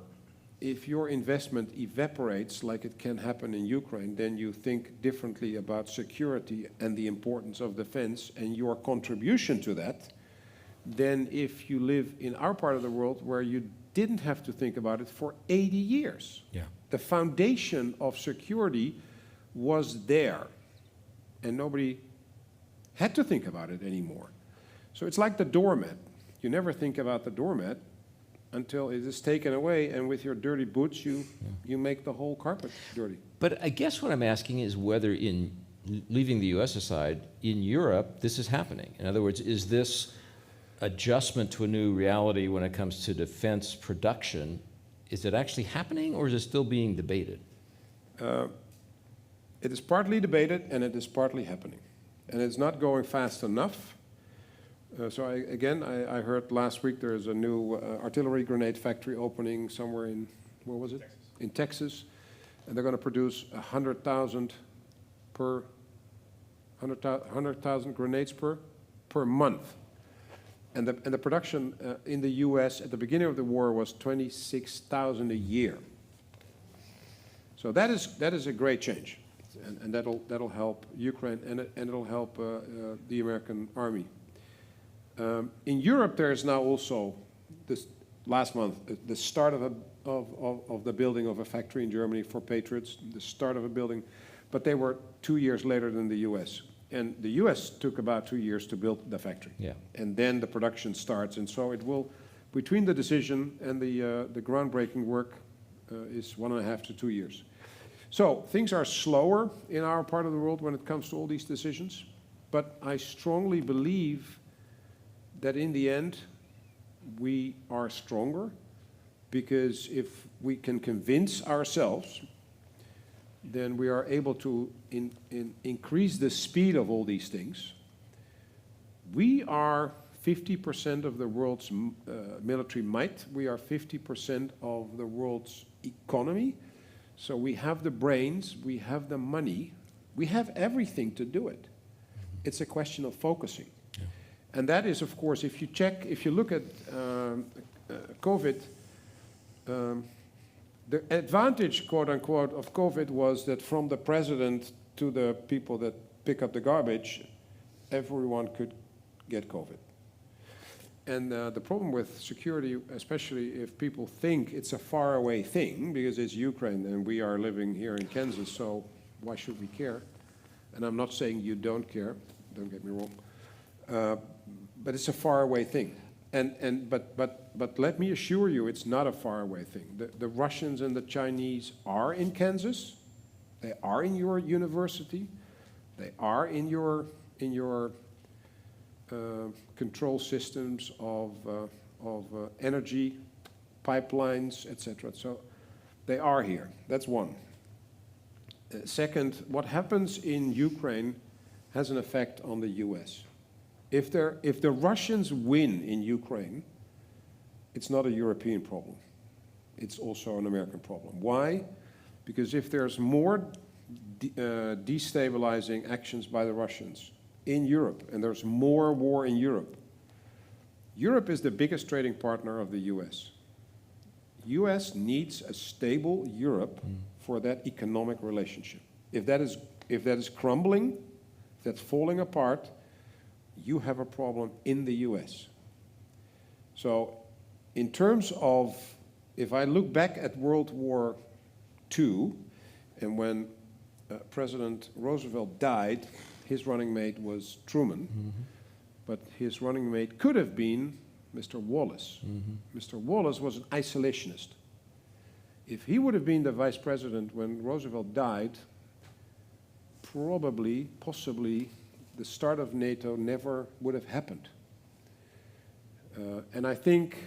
if your investment evaporates like it can happen in Ukraine, then you think differently about security and the importance of defense and your contribution to that than if you live in our part of the world where you didn't have to think about it for 80 years. Yeah. The foundation of security was there, and nobody had to think about it anymore. So it's like the doormat. You never think about the doormat until it is taken away, and with your dirty boots, you make the whole carpet dirty. But I guess what I'm asking is whether, in leaving the U.S. aside, in Europe, this is happening. In other words, is this adjustment to a new reality when it comes to defense production, is it actually happening, or is it still being debated? It is partly debated, and it is partly happening. And it's not going fast enough. So I heard last week there is a new artillery grenade factory opening somewhere in, where was it? Texas. In Texas. And they're going to produce 100,000 grenades per month. And the production in the U.S. at the beginning of the war was 26,000 a year. So that is a great change, and that'll help Ukraine, and it'll help the American army. In Europe, there is now also, this last month, the start of the building of a factory in Germany for Patriots, the start of a building, but they were 2 years later than the U.S. And the U.S. took about 2 years to build the factory. Yeah. And then the production starts, and so it will, between the decision and the groundbreaking work is 1.5 to 2 years. So things are slower in our part of the world when it comes to all these decisions, but I strongly believe that in the end, we are stronger, because if we can convince ourselves, then we are able to increase the speed of all these things. We are 50% of the world's military might. We are 50% of the world's economy. So we have the brains, we have the money, we have everything to do it. It's a question of focusing. And that is, of course, if you look at COVID, the advantage, quote unquote, of COVID was that from the president to the people that pick up the garbage, everyone could get COVID. And the problem with security, especially if people think it's a faraway thing, because it's Ukraine and we are living here in Kansas, so why should we care? And I'm not saying you don't care, don't get me wrong. But it's a faraway thing. But let me assure you, it's not a faraway thing. The Russians and the Chinese are in Kansas. They are in your university. They are in your control systems of energy, pipelines, etc. So they are here. That's one. Second, what happens in Ukraine has an effect on the U.S. If the Russians win in Ukraine, it's not a European problem. It's also an American problem. Why? Because if there's more destabilizing actions by the Russians in Europe, and there's more war in Europe, Europe is the biggest trading partner of the U.S. U.S. needs a stable Europe for that economic relationship. If that is crumbling, if that's falling apart, you have a problem in the U.S. So in terms of, if I look back at World War II, and when President Roosevelt died, his running mate was Truman, but his running mate could have been Mr. Wallace. Mr. Wallace was an isolationist. If he would have been the vice president when Roosevelt died, probably, possibly, the start of NATO never would have happened. And I think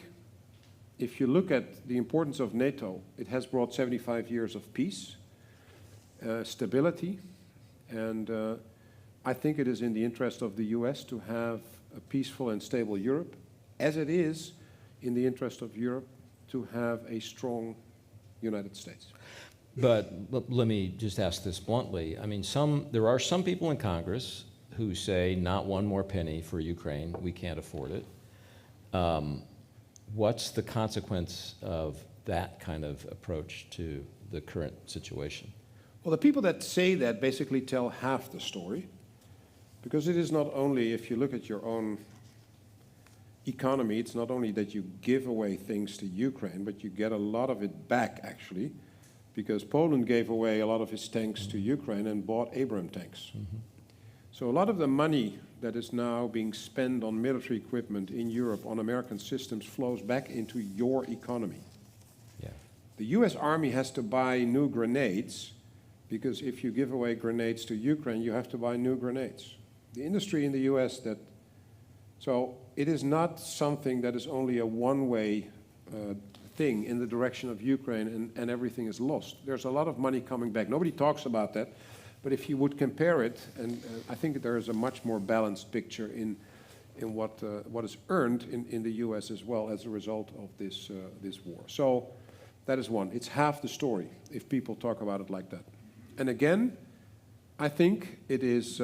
if you look at the importance of NATO, it has brought 75 years of peace, stability, and I think it is in the interest of the US to have a peaceful and stable Europe, as it is in the interest of Europe to have a strong United States. But let me just ask this bluntly. I mean, there are some people in Congress who say not one more penny for Ukraine, we can't afford it. What's the consequence of that kind of approach to the current situation? Well, the people that say that basically tell half the story, because it is not only, if you look at your own economy, it's not only that you give away things to Ukraine, but you get a lot of it back, actually, because Poland gave away a lot of his tanks to Ukraine and bought Abrams tanks. So a lot of the money that is now being spent on military equipment in Europe on American systems flows back into your economy. Yeah. The US Army has to buy new grenades, because if you give away grenades to Ukraine, you have to buy new grenades. The industry in the US so it is not something that is only a one-way thing in the direction of Ukraine and everything is lost. There's a lot of money coming back. Nobody talks about that, but if you would compare it, and I think there is a much more balanced picture in what is earned in the US as well as a result of this war. So that is one. It's half the story if people talk about it like that. And again, I think it is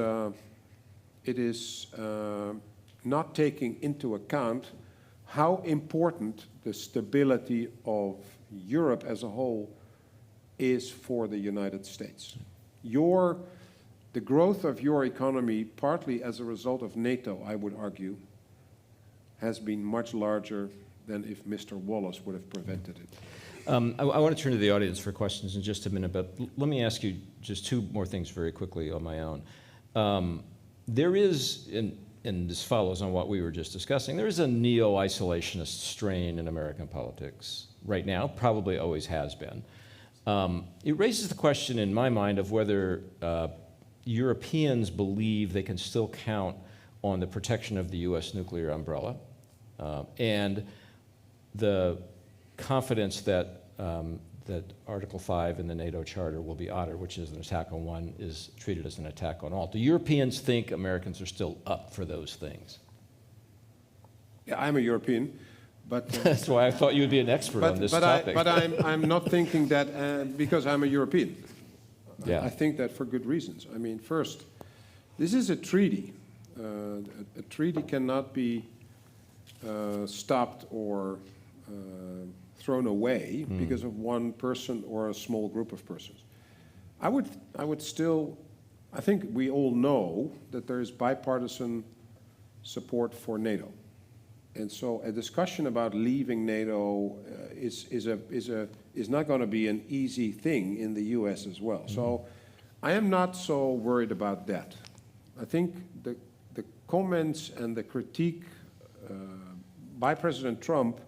not taking into account how important the stability of Europe as a whole is for the United States. The growth of your economy, partly as a result of NATO, I would argue, has been much larger than if Mr. Wallace would have prevented it. I want to turn to the audience for questions in just a minute, but let me ask you just two more things very quickly on my own. There is, and this follows on what we were just discussing, there is a neo-isolationist strain in American politics right now, probably always has been. It raises the question in my mind of whether Europeans believe they can still count on the protection of the US nuclear umbrella and the confidence that that Article 5 in the NATO Charter will be honored, which is an attack on one is treated as an attack on all. Do Europeans think Americans are still up for those things? Yeah, I'm a European, but that's why I thought you would be an expert on this topic. But I'm not thinking that because I'm a European. Yeah. I think that for good reasons. I mean, first, this is a treaty. A treaty cannot be stopped or thrown away because of one person or a small group of persons. I would still, I think we all know that there is bipartisan support for NATO. And so a discussion about leaving NATO is not going to be an easy thing in the US as well. So I am not so worried about that. I think the comments and the critique by President Trump,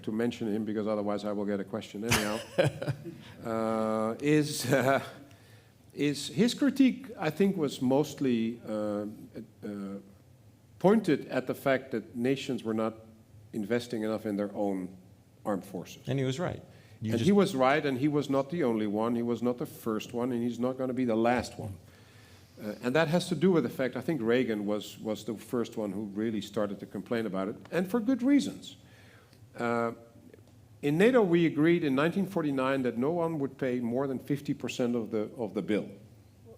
to mention him because otherwise I will get a question anyhow, is his critique, I think, was mostly pointed at the fact that nations were not investing enough in their own armed forces. And he was right. He was right, and he was not the only one. He was not the first one, and he's not going to be the last one. And that has to do with the fact, I think Reagan was the first one who really started to complain about it, and for good reasons. In NATO, we agreed in 1949 that no one would pay more than 50% of the bill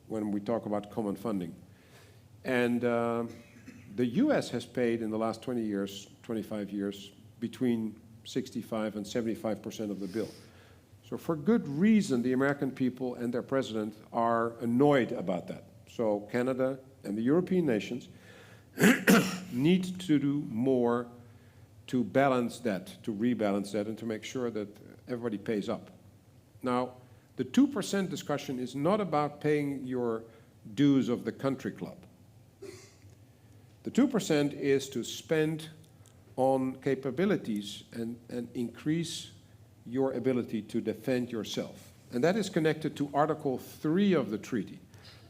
when we talk about common funding. And the US has paid in the last 20 years, 25 years, between 65 and 75% of the bill. So for good reason, the American people and their president are annoyed about that. So Canada and the European nations need to do more to balance that, to rebalance that, and to make sure that everybody pays up. Now, the 2% discussion is not about paying your dues of the country club. The 2% is to spend on capabilities and increase your ability to defend yourself. And that is connected to Article 3 of the treaty.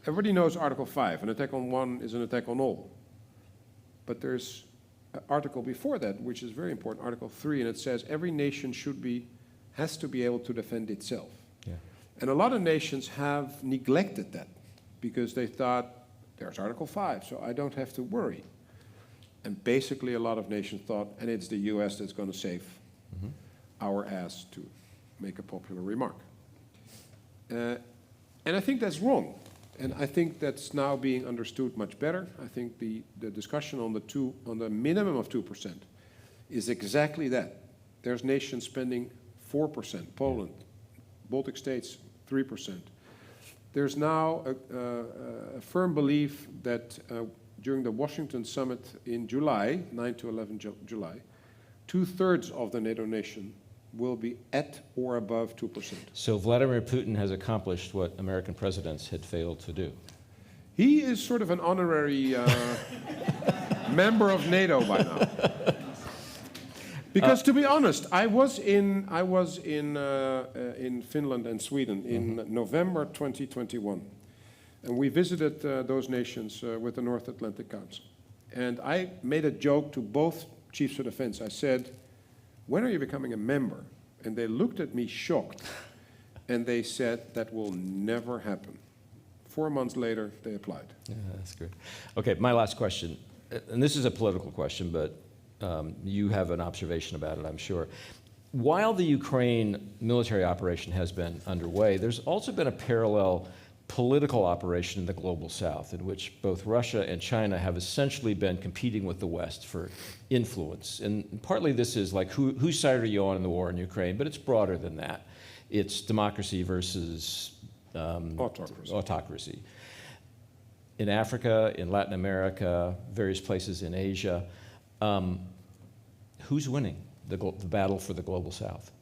Everybody knows Article 5, an attack on one is an attack on all. But there's an article before that, which is very important, Article 3, and it says every nation has to be able to defend itself. Yeah. And a lot of nations have neglected that because they thought, there's Article 5, so I don't have to worry. And basically a lot of nations thought, and it's the US that's going to save our ass, to make a popular remark. And I think that's wrong. And I think that's now being understood much better. I think the discussion on the minimum of 2% is exactly that. There's nations spending 4%, Poland, Baltic states 3%. There's now a firm belief that during the Washington summit in July, 9 to 11 July, 2/3 of the NATO nation will be at or above 2%. So Vladimir Putin has accomplished what American presidents had failed to do. He is sort of an honorary member of NATO by now. Because to be honest, I was in Finland and Sweden in November 2021, and we visited those nations with the North Atlantic Council. And I made a joke to both chiefs of defense. I said, "When are you becoming a member?" And they looked at me shocked, and they said, "That will never happen." 4 months later, they applied. Yeah, that's good. Okay, my last question, and this is a political question, but you have an observation about it, I'm sure. While the Ukraine military operation has been underway, there's also been a parallel political operation in the global south in which both Russia and China have essentially been competing with the West for influence. And partly this is like, whose side are you on in the war in Ukraine? But it's broader than that. It's democracy versus autocracy. In Africa, in Latin America, various places in Asia, who's winning the battle for the global south?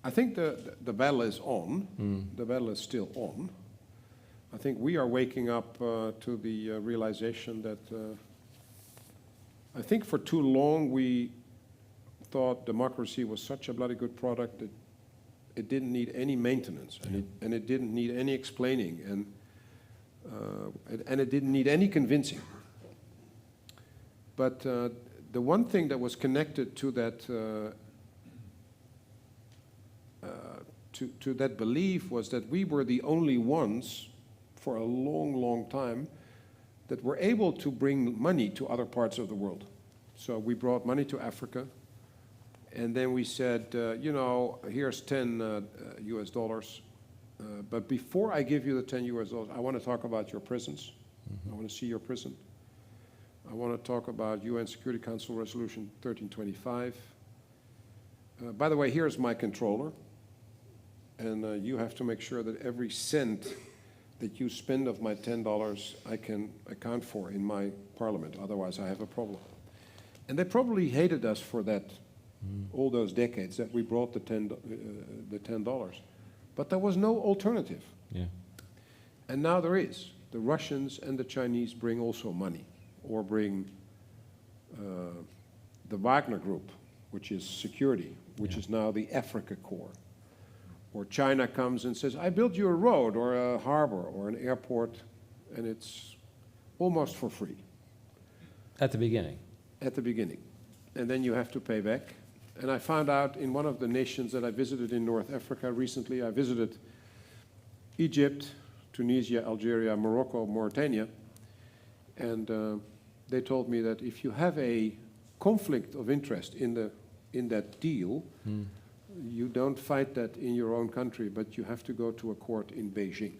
I think the battle is on. The battle is still on. I think we are waking up to the realization that I think for too long we thought democracy was such a bloody good product that it didn't need any maintenance, and it didn't need any explaining, and it didn't need any convincing. But the one thing that was connected to that to that belief was that we were the only ones for a long, long time that were able to bring money to other parts of the world. So we brought money to Africa, and then we said, you know, here's 10 US dollars, but before I give you the 10 US dollars, I want to talk about your prisons. I want to see your prison. I want to talk about UN Security Council Resolution 1325. By the way, here's my controller, and you have to make sure that every cent that you spend of my $10 I can account for in my parliament, otherwise I have a problem. And they probably hated us for that, all those decades that we brought the $10. But there was no alternative. Yeah. And now there is. The Russians and the Chinese bring also money, or bring the Wagner Group, which is security, which is now the Africa Corps. Or China comes and says, I built you a road or a harbor or an airport, and it's almost for free. At the beginning. At the beginning. And then you have to pay back. And I found out in one of the nations that I visited in North Africa recently, I visited Egypt, Tunisia, Algeria, Morocco, Mauritania, and they told me that if you have a conflict of interest in that deal, you don't fight that in your own country, but you have to go to a court in Beijing.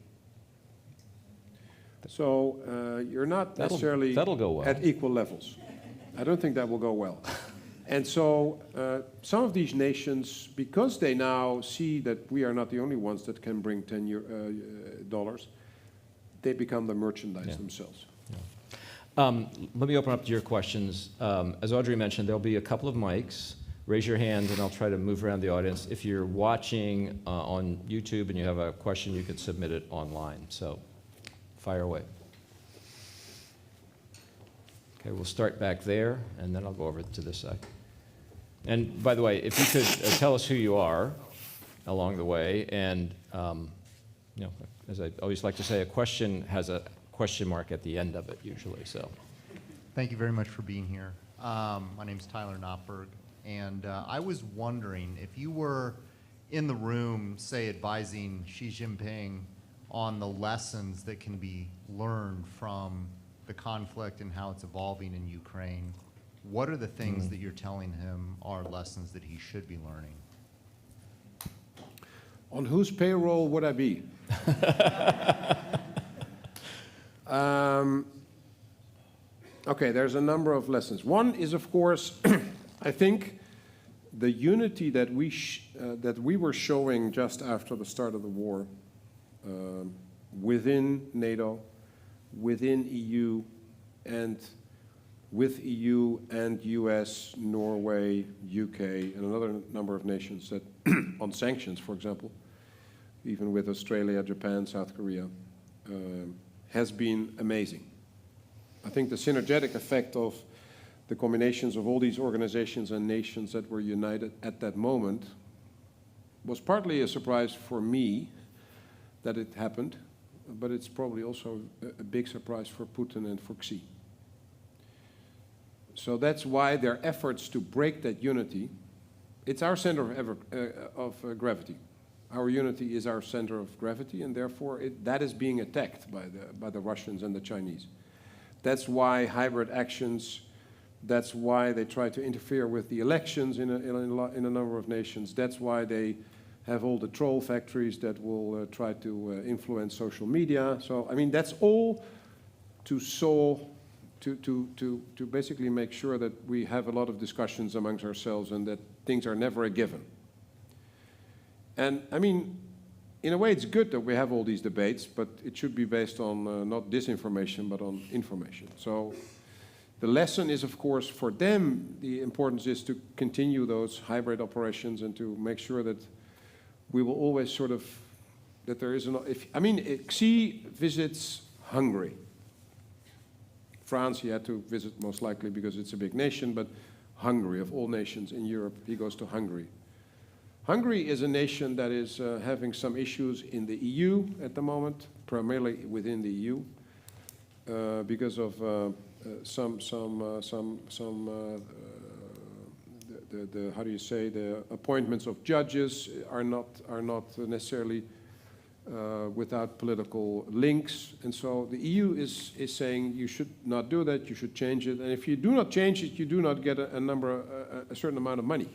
So you're not necessarily that'll go well. at equal levels. I don't think that will go well. And so some of these nations, because they now see that we are not the only ones that can bring $10, they become the merchandise themselves. Yeah. Let me open up to your questions. As Audrey mentioned, there'll be a couple of mics. Raise your hand, and I'll try to move around the audience. If you're watching on YouTube and you have a question, you could submit it online. So fire away. Okay, we'll start back there, and then I'll go over to this side. And by the way, if you could tell us who you are along the way, and you know, as I always like to say, a question has a question mark at the end of it usually. So, thank you very much for being here. My name is Tyler Knopberg, and I was wondering if you were in the room, say, advising Xi Jinping on the lessons that can be learned from the conflict and how it's evolving in Ukraine. What are the things that you're telling him are lessons that he should be learning? On whose payroll would I be? Okay, there's a number of lessons. One is, of course, I think the unity that we were showing just after the start of the war within NATO, within EU, and with EU and US, Norway, UK, and another number of nations that on sanctions, for example, even with Australia, Japan, South Korea, has been amazing. I think the synergetic effect of the combinations of all these organizations and nations that were united at that moment was partly a surprise for me that it happened, but it's probably also a big surprise for Putin and for Xi. So that's why their efforts to break that unity, it's our center of gravity. Our unity is our center of gravity, and therefore that is being attacked by the Russians and the Chinese. That's why hybrid actions, that's why they try to interfere with the elections in a number of nations. That's why they have all the troll factories that will try to influence social media. So, I mean, that's all to basically make sure that we have a lot of discussions amongst ourselves and that things are never a given. And, I mean, in a way, it's good that we have all these debates, but it should be based on not disinformation, but on information. So the lesson is, of course, for them, the importance is to continue those hybrid operations and to make sure that we will always sort of, that there is Xi visits Hungary. France he had to visit most likely because it's a big nation, but Hungary, of all nations in Europe, he goes to Hungary. Hungary is a nation that is having some issues in the EU at the moment, primarily within the EU, because of how do you say, the appointments of judges are not necessarily without political links, and so the EU is saying you should not do that, you should change it, and if you do not change it, you do not get a certain amount of money.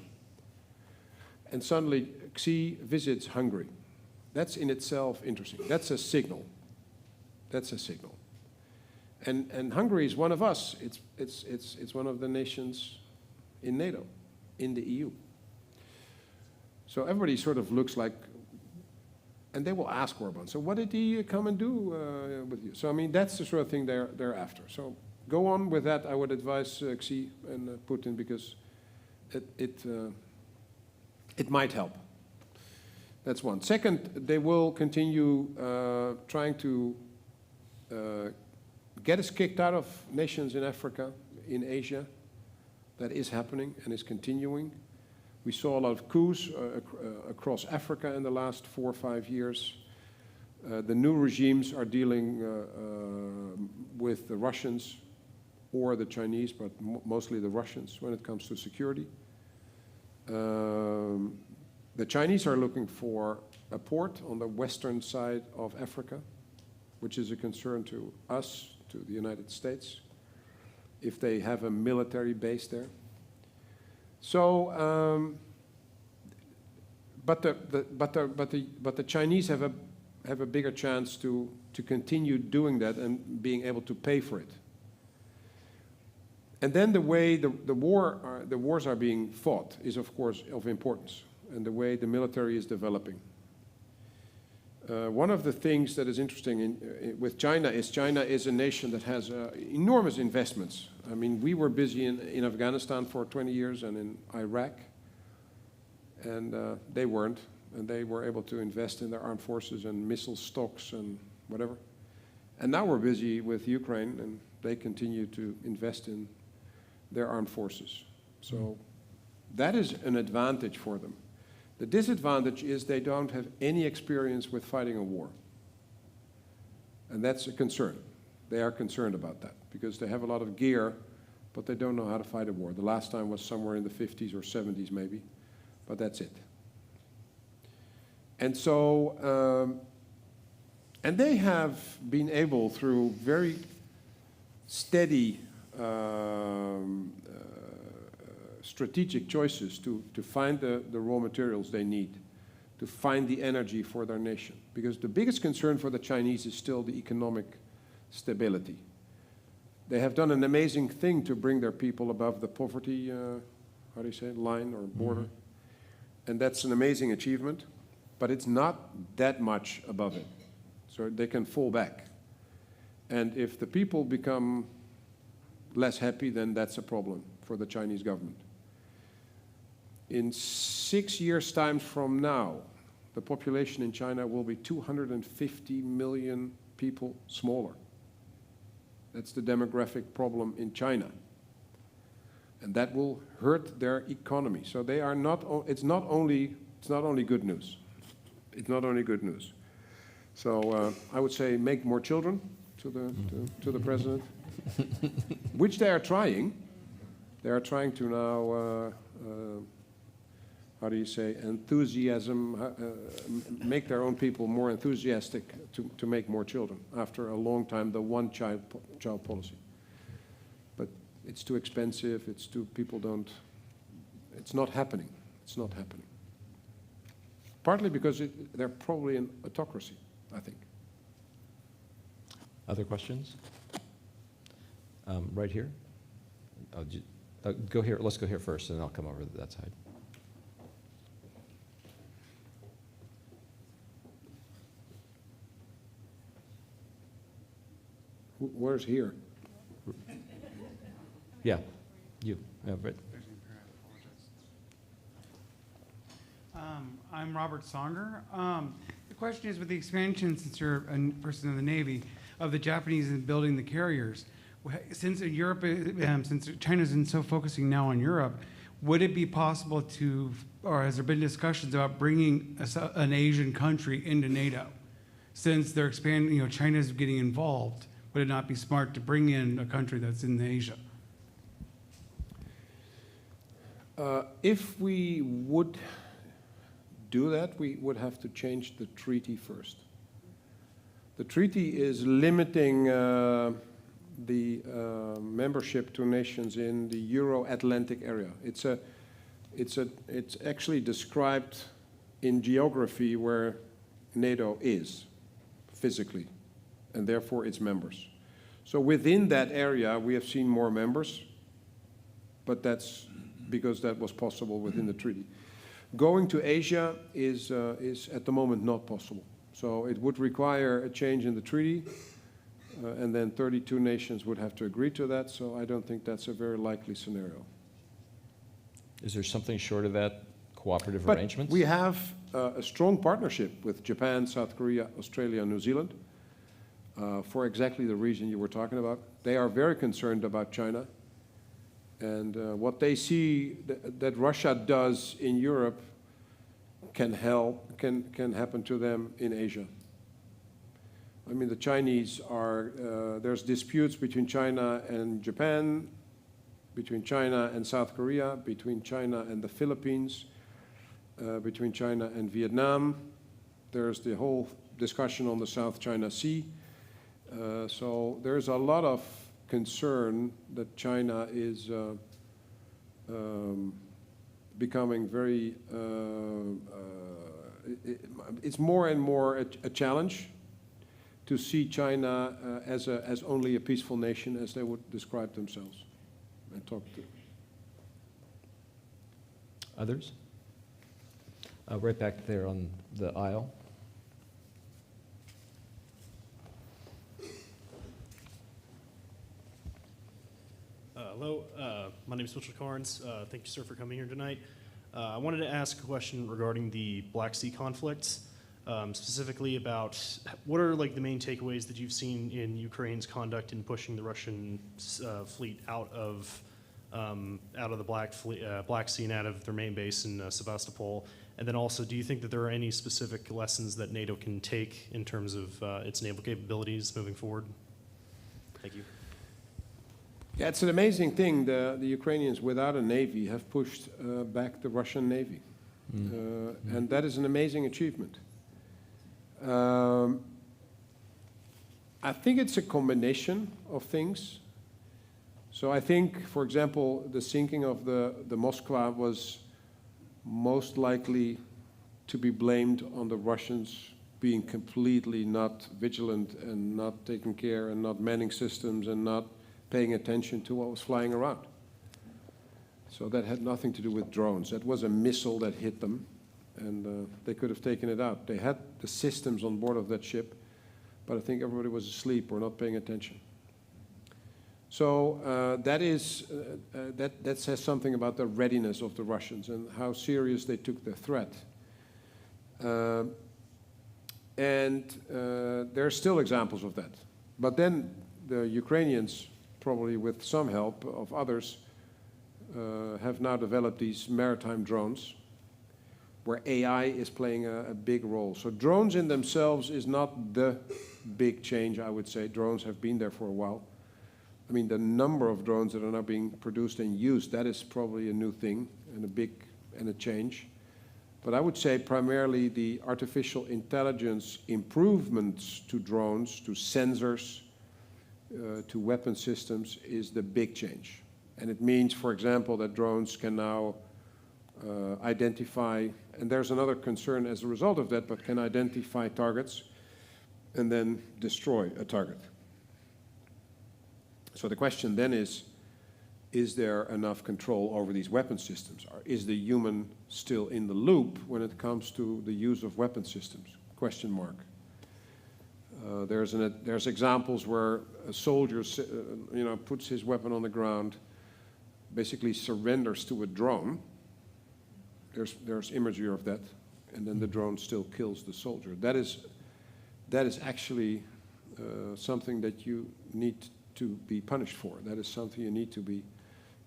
And suddenly Xi visits Hungary. That's in itself interesting. That's a signal. That's a signal. And Hungary is one of us. It's one of the nations in NATO, in the EU. So everybody sort of looks like, and they will ask Orban, so what did he come and do with you? So I mean, that's the sort of thing they're after. So go on with that. I would advise Xi and Putin, because it might help. That's one. Second, they will continue trying to get us kicked out of nations in Africa, in Asia. That is happening and is continuing. We saw a lot of coups across Africa in the last 4 or 5 years. The new regimes are dealing with the Russians or the Chinese, but mostly the Russians when it comes to security. The Chinese are looking for a port on the western side of Africa, which is a concern to us, to the United States, if they have a military base there. So, but the Chinese have a bigger chance to continue doing that and being able to pay for it. And then the way the wars are being fought is, of course, of importance, and the way the military is developing. One of the things that is interesting with China is a nation that has enormous investments. I mean, we were busy in Afghanistan for 20 years and in Iraq, and they weren't, and they were able to invest in their armed forces and missile stocks and whatever. And now we're busy with Ukraine, and they continue to invest in their armed forces. So that is an advantage for them. The disadvantage is they don't have any experience with fighting a war. And that's a concern. They are concerned about that because they have a lot of gear, but they don't know how to fight a war. The last time was somewhere in the 50s or 70s maybe, but that's it. And so, and they have been able through very steady strategic choices to find the raw materials they need, to find the energy for their nation. Because the biggest concern for the Chinese is still the economic stability. They have done an amazing thing to bring their people above the poverty, how do you say, line or border. And that's an amazing achievement, but it's not that much above it. So they can fall back. And if the people become less happy, then that's a problem for the Chinese government. In 6 years' time from now, the population in China will be 250 million people smaller. That's the demographic problem in China. And that will hurt their economy. So they are not, it's not only good news. It's not only good news. So I would say make more children to the president, which they are trying. They are trying to now, how do you say, make their own people more enthusiastic to make more children after a long time, the one-child policy. But it's too expensive, people don't, it's not happening. It's not happening. Partly because they're probably an autocracy, I think. Other questions? Right here? Go here. Let's go here first, and then I'll come over to that side. Where's here? Yeah, you. Yeah, right. I'm Robert Songer. The question is, with the expansion, since you're a person in the Navy, of the Japanese in building the carriers, since since China's in so focusing now on Europe, would it be possible to, or has there been discussions about bringing an Asian country into NATO? Since they're expanding, China's getting involved, would it not be smart to bring in a country that's in Asia? If we would do that, we would have to change the treaty first. The treaty is limiting the membership to nations in the Euro-Atlantic area. It's actually described in geography where NATO is physically, and therefore its members. So within that area, we have seen more members, but that's because that was possible within the treaty. Going to Asia is at the moment not possible. So it would require a change in the treaty, and then 32 nations would have to agree to that, so I don't think that's a very likely scenario. Is there something short of that, cooperative But arrangements? we have a strong partnership with Japan, South Korea, Australia, and New Zealand for exactly the reason you were talking about. They are very concerned about China, and what they see that Russia does in Europe can happen to them in Asia. I mean, the Chinese are, there's disputes between China and Japan, between China and South Korea, between China and the Philippines, between China and Vietnam. There's the whole discussion on the South China Sea. So there's a lot of concern that China is becoming very, it's more and more a challenge to see China as only a peaceful nation as they would describe themselves and talk to. Others? Right back there on the aisle. Hello, my name is Mitchell Carnes. Thank you, sir, for coming here tonight. I wanted to ask a question regarding the Black Sea conflict, specifically about what are the main takeaways that you've seen in Ukraine's conduct in pushing the Russian fleet out of the Black Sea and out of their main base in Sevastopol, and then also, do you think that there are any specific lessons that NATO can take in terms of its naval capabilities moving forward? Thank you. Yeah, it's an amazing thing. The Ukrainians, without a navy, have pushed back the Russian navy. And that is an amazing achievement. I think it's a combination of things. So I think, for example, the sinking of the Moskva was most likely to be blamed on the Russians being completely not vigilant and not taking care and not manning systems and not paying attention to what was flying around. So that had nothing to do with drones. That was a missile that hit them, and they could have taken it out. They had the systems on board of that ship, but I think everybody was asleep or not paying attention. So that says something about the readiness of the Russians and how serious they took the threat. And there are still examples of that. But then the Ukrainians, probably with some help of others, have now developed these maritime drones where AI is playing a big role. So drones in themselves is not the big change, I would say. Drones have been there for a while. I mean, the number of drones that are now being produced and used, that is probably a new thing and a change. But I would say primarily the artificial intelligence improvements to drones, to sensors, to weapon systems is the big change. And it means, for example, that drones can now identify, and there's another concern as a result of that, but can identify targets and then destroy a target. So the question then is there enough control over these weapon systems? Or is the human still in the loop when it comes to the use of weapon systems? Question mark. There's examples where a soldier puts his weapon on the ground, basically surrenders to a drone. There's imagery of that, and then the drone still kills the soldier. That is actually something that you need to be punished for. That is something you need to be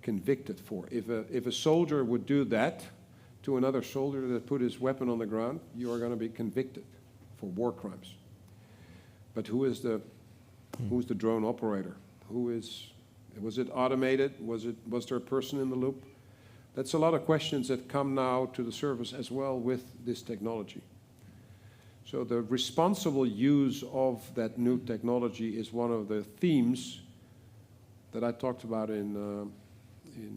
convicted for. If a soldier would do that to another soldier that put his weapon on the ground, you are going to be convicted for war crimes. But who's the drone operator? Was it automated? Was there a person in the loop? That's a lot of questions that come now to the surface as well with this technology. So the responsible use of that new technology is one of the themes that I talked about in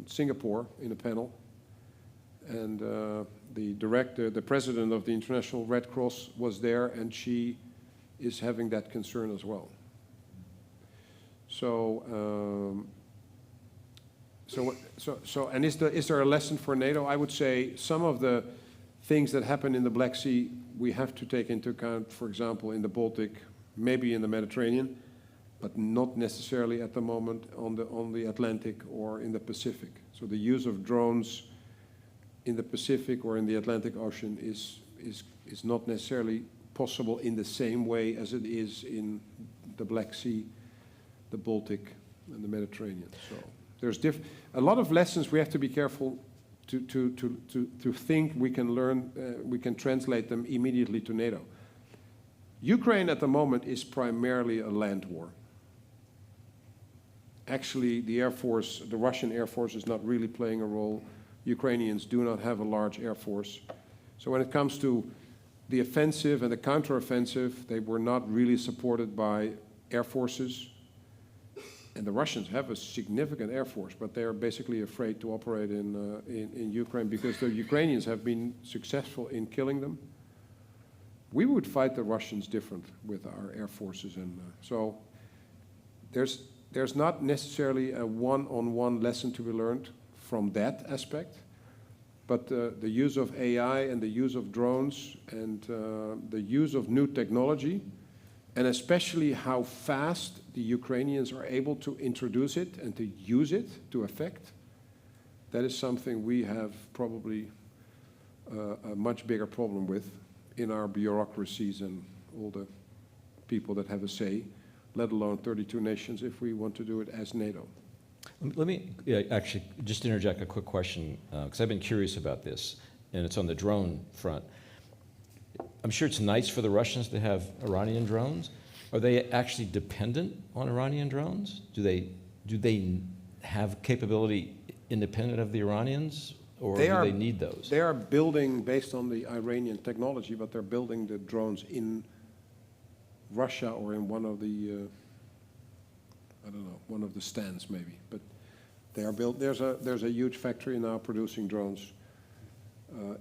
Singapore in a panel. And the president of the International Red Cross was there, and she is having that concern as well. So, and is there a lesson for NATO? I would say some of the things that happen in the Black Sea we have to take into account, for example, in the Baltic, maybe in the Mediterranean, but not necessarily at the moment on the Atlantic or in the Pacific. So the use of drones in the Pacific or in the Atlantic Ocean is not necessarily possible in the same way as it is in the Black Sea, the Baltic, and the Mediterranean. So there's a lot of lessons we have to be careful to think we can learn, we can translate them immediately to NATO. Ukraine at the moment is primarily a land war. Actually, the Air Force, the Russian Air Force is not really playing a role. Ukrainians do not have a large Air Force. So when it comes to the offensive and the counteroffensive, they were not really supported by air forces. And the Russians have a significant Air Force, but they are basically afraid to operate in Ukraine because the Ukrainians have been successful in killing them. We would fight the Russians different with our Air Forces. And so there's not necessarily a one-on-one lesson to be learned from that aspect, but the use of AI and the use of drones and the use of new technology, and especially how fast the Ukrainians are able to introduce it and to use it to effect, that is something we have probably a much bigger problem with in our bureaucracies and all the people that have a say, let alone 32 nations if we want to do it as NATO. Let me actually just interject a quick question, because I've been curious about this, and it's on the drone front. I'm sure it's nice for the Russians to have Iranian drones. Are they actually dependent on Iranian drones? Do they have capability independent of the Iranians, or do they need those? They are building based on the Iranian technology, but they're building the drones in Russia or in one of the I don't know, one of the stands maybe. But they are built. There's a huge factory now producing drones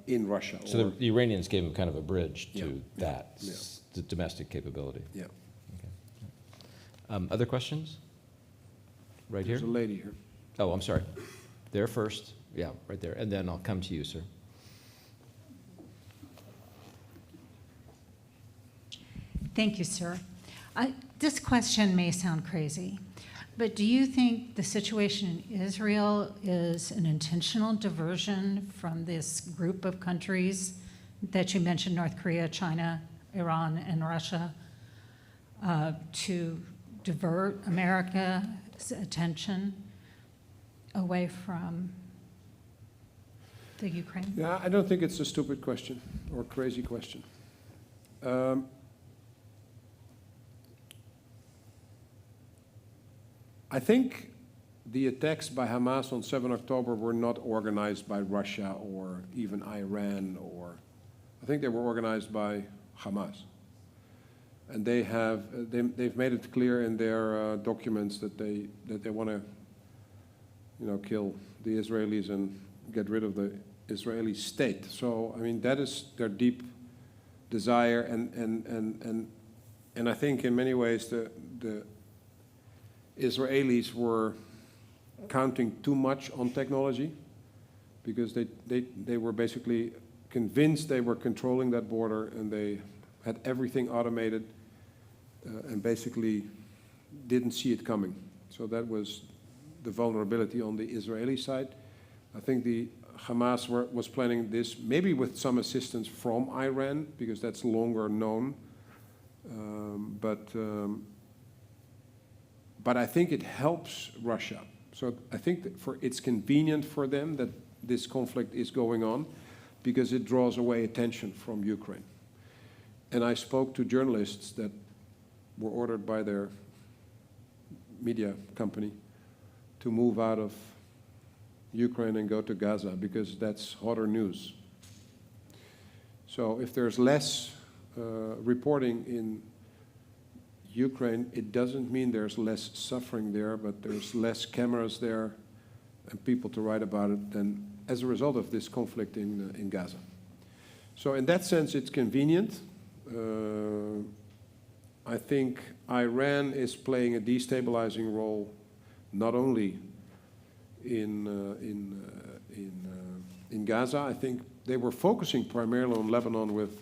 in Russia. So the Iranians gave them kind of a bridge to that, Yeah. the domestic capability. Yeah. Okay. Other questions? Right There's here? a lady here. Oh, I'm sorry. There first. Yeah, right there. And then I'll come to you, sir. Thank you, sir. This question may sound crazy, but do you think the situation in Israel is an intentional diversion from this group of countries that you mentioned, North Korea, China, Iran, and Russia, to divert America's attention away from the Ukraine? Yeah, I don't think it's a stupid question or crazy question. I think the attacks by Hamas on 7 October were not organized by Russia or even Iran, or I think they were organized by Hamas. And they've made it clear in their documents that they want to, kill the Israelis and get rid of the Israeli state. So I mean, that is their deep desire, and I think in many ways the Israelis were counting too much on technology, because they were basically convinced they were controlling that border, and they had everything automated, and basically didn't see it coming. So that was the vulnerability on the Israeli side. I think the Hamas was planning this, maybe with some assistance from Iran, because that's longer known. But I think it helps Russia. So I think that it's convenient for them that this conflict is going on, because it draws away attention from Ukraine. And I spoke to journalists that were ordered by their media company to move out of Ukraine and go to Gaza, because that's hotter news. So if there's less reporting in Ukraine, it doesn't mean there's less suffering there, but there's less cameras there and people to write about it than as a result of this conflict in Gaza. So in that sense, it's convenient. I think Iran is playing a destabilizing role, not only in Gaza. I think they were focusing primarily on Lebanon with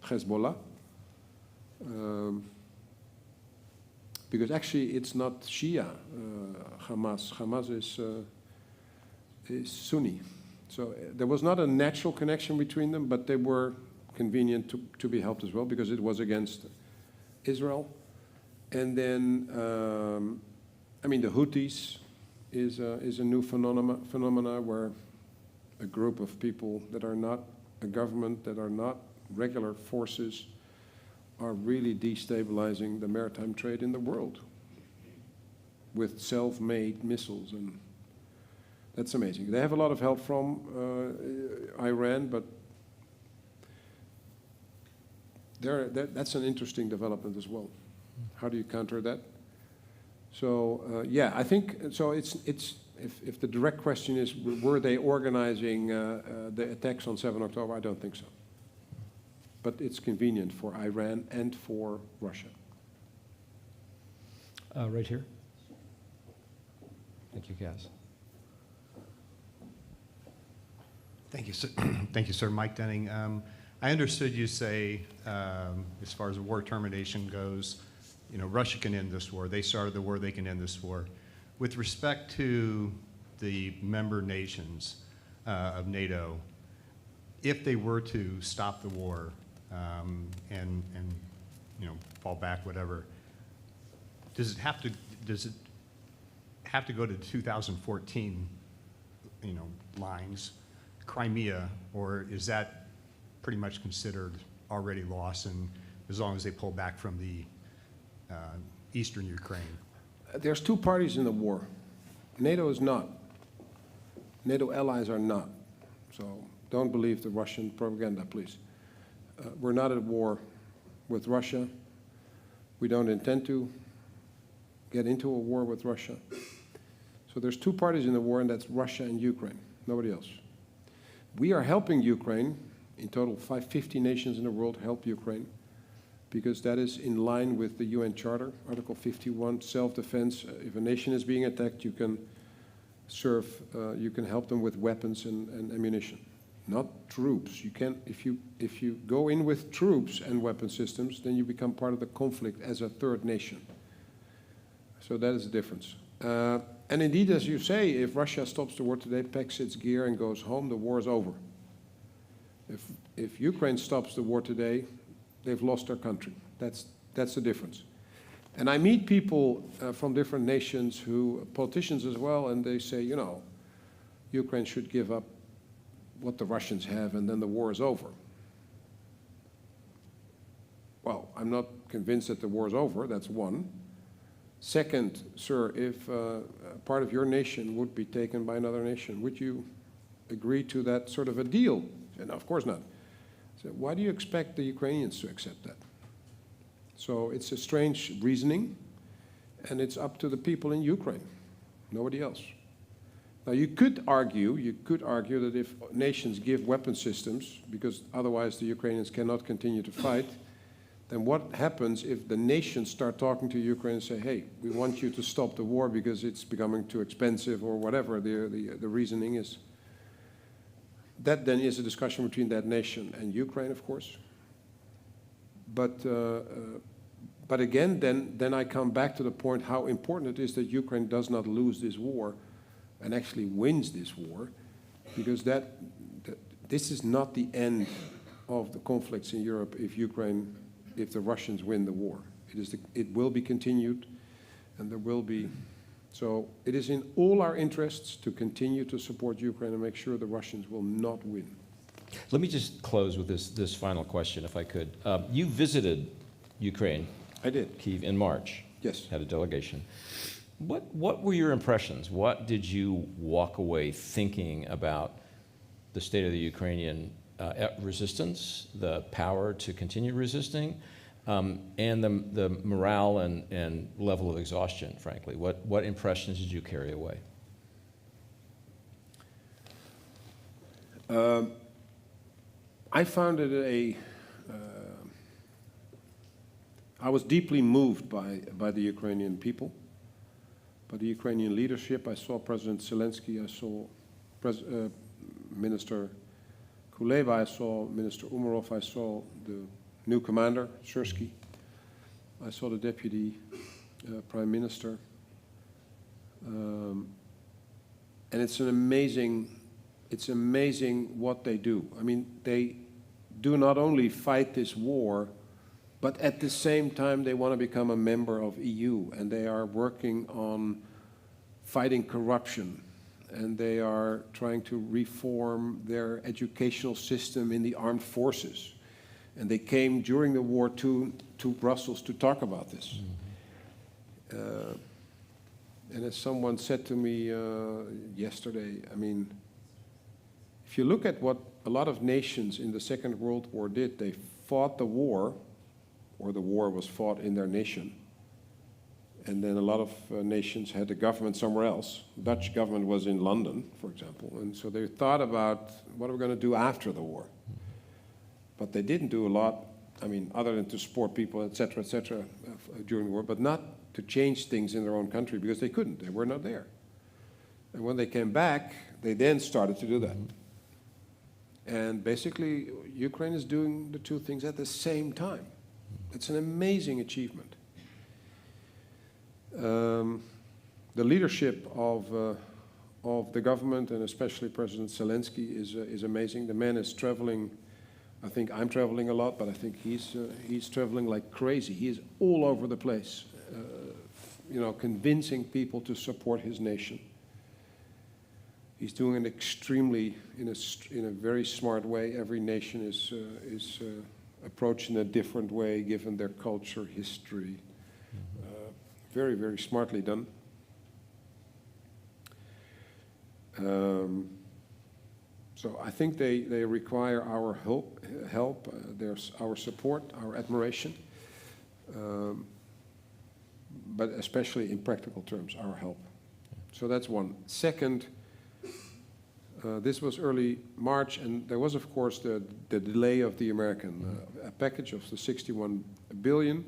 Hezbollah. Because actually it's not Shia Hamas. Hamas is Sunni. So there was not a natural connection between them, but they were convenient to be helped as well, because it was against Israel. And then, I mean, the Houthis is a new phenomena where a group of people that are not a government, that are not regular forces, are really destabilizing the maritime trade in the world with self-made missiles, and that's amazing. They have a lot of help from Iran, but that's an interesting development as well. How do you counter that? So yeah, I think so. It's if the direct question is, were they organizing the attacks on 7 October? I don't think so. But it's convenient for Iran and for Russia. Right here. Thank you, Kaz. Thank you, sir. Thank you, sir. Mike Denning. I understood you say, as far as war termination goes, Russia can end this war. They started the war, they can end this war. With respect to the member nations of NATO, if they were to stop the war and fall back, whatever, does it have to go to 2014 lines, Crimea, or is that pretty much considered already lost, and as long as they pull back from the eastern Ukraine? There's two parties in the war. NATO is not. NATO allies are not. So don't believe the Russian propaganda, please. We're not at war with Russia. We don't intend to get into a war with Russia. So there's two parties in the war, and that's Russia and Ukraine, nobody else. We are helping Ukraine. In total, 50 nations in the world help Ukraine, because that is in line with the UN Charter, Article 51, self-defense. If a nation is being attacked, you can you can help them with weapons and ammunition, not troops. You can, if you go in with troops and weapon systems, then you become part of the conflict as a third nation. So that is the difference. And indeed, as you say, if Russia stops the war today, packs its gear and goes home, the war is over. If Ukraine stops the war today, they've lost their country. That's the difference. And I meet people from different nations, politicians as well, and they say, you know, Ukraine should give up what the Russians have and then the war is over. Well, I'm not convinced that the war is over, that's one. Second, sir, if part of your nation would be taken by another nation, would you agree to that sort of a deal? And of course not. So why do you expect the Ukrainians to accept that? So it's a strange reasoning, and it's up to the people in Ukraine, nobody else. Now you could argue that if nations give weapon systems, because otherwise the Ukrainians cannot continue to fight, then what happens if the nations start talking to Ukraine and say, hey, we want you to stop the war because it's becoming too expensive or whatever the reasoning is. That then is a discussion between that nation and Ukraine, of course. But again, then I come back to the point how important it is that Ukraine does not lose this war and actually wins this war, because this is not the end of the conflicts in Europe if the Russians win the war. It will be continued, and there will be. So it is in all our interests to continue to support Ukraine and make sure the Russians will not win. Let me just close with this final question, if I could. You visited Ukraine. I did. Kyiv in March. Yes. Had a delegation. What were your impressions? What did you walk away thinking about the state of the Ukrainian resistance, the power to continue resisting, and the morale and level of exhaustion, frankly? What impressions did you carry away? I found it I was deeply moved by the Ukrainian people, by the Ukrainian leadership. I saw President Zelensky, I saw Minister Kuleba, I saw Minister Umarov, I saw the new commander, Syrsky, I saw the Deputy Prime Minister. And it's amazing what they do. I mean, they do not only fight this war, but at the same time they want to become a member of EU, and they are working on fighting corruption, and they are trying to reform their educational system in the armed forces. And they came during the war to Brussels to talk about this. And as someone said to me yesterday, I mean, if you look at what a lot of nations in the Second World War did, they fought the war, or the war was fought in their nation. And then a lot of nations had a government somewhere else. The Dutch government was in London, for example. And so they thought about what are we going to do after the war. But they didn't do a lot, I mean, other than to support people, et cetera, during the war, but not to change things in their own country, because they couldn't. They were not there. And when they came back, they then started to do that. And basically, Ukraine is doing the two things at the same time. It's an amazing achievement. The leadership of the government, and especially President Zelensky, is amazing. The man is traveling. I think I'm traveling a lot, but I think he's traveling like crazy. He is all over the place, convincing people to support his nation. He's doing it extremely in a very smart way. Every nation is approached in a different way, given their culture, history. Very, very smartly done. So I think they require our help, our support, our admiration, but especially in practical terms, our help. So that's one. Second, This was early March, and there was, of course, the delay of the American package of the 61 billion,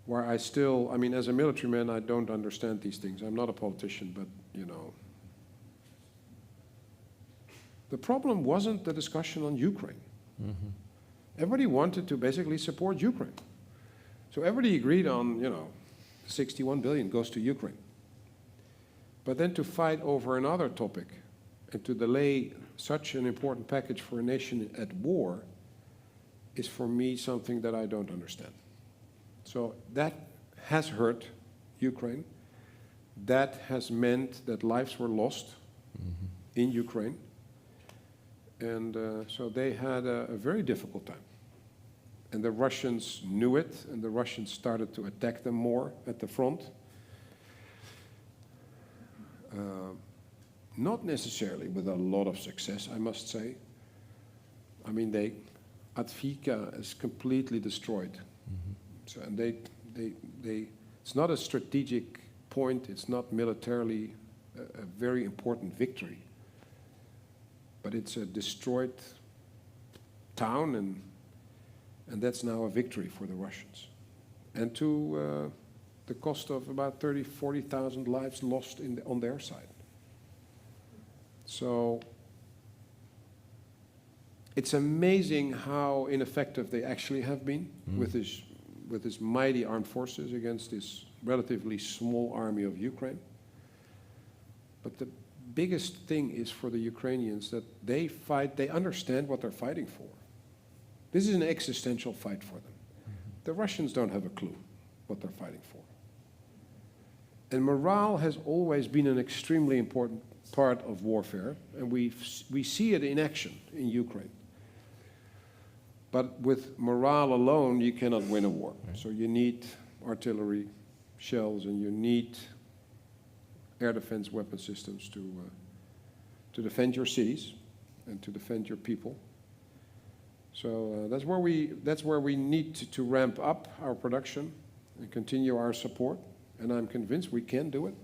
where I still, I mean, as a military man, I don't understand these things. I'm not a politician, but, you know. The problem wasn't the discussion on Ukraine. Everybody wanted to basically support Ukraine. So everybody agreed on, you know, 61 billion goes to Ukraine. But then to fight over another topic and to delay such an important package for a nation at war is for me something that I don't understand. So that has hurt Ukraine. That has meant that lives were lost in Ukraine. And so they had a very difficult time. And the Russians knew it, and the Russians started to attack them more at the front. Not necessarily with a lot of success, I must say. I mean, Advika is completely destroyed. So, and it's not a strategic point, it's not militarily a very important victory. But it's a destroyed town, and that's now a victory for the Russians. And to the cost of about 30,000, 40,000 lives lost on their side. So it's amazing how ineffective they actually have been with this mighty armed forces against this relatively small army of Ukraine. But the biggest thing is for the Ukrainians that they understand what they're fighting for. This is an existential fight for them. The Russians don't have a clue what they're fighting for. And morale has always been an extremely important part of warfare, and we see it in action in Ukraine. But with morale alone, you cannot win a war. So you need artillery, shells, and you need air defense weapon systems to defend your cities and to defend your people. So that's where we need to ramp up our production and continue our support. And I'm convinced we can do it.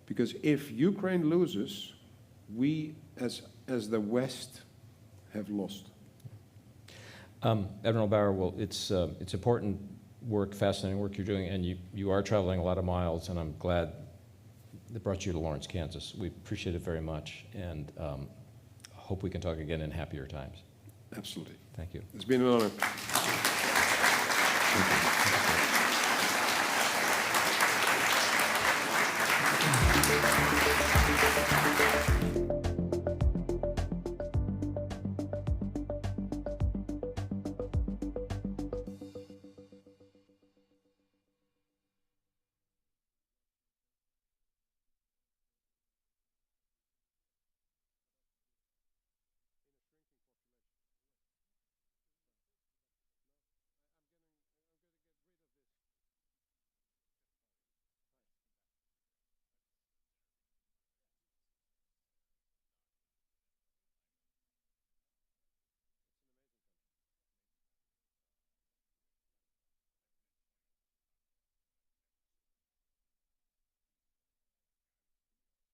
Because if Ukraine loses, we as the West have lost. Admiral Bauer, well, it's important work, fascinating work you're doing, and you are traveling a lot of miles, and I'm glad that brought you to Lawrence, Kansas. We appreciate it very much, and hope we can talk again in happier times. Absolutely. Thank you. It's been an honor. Thank you.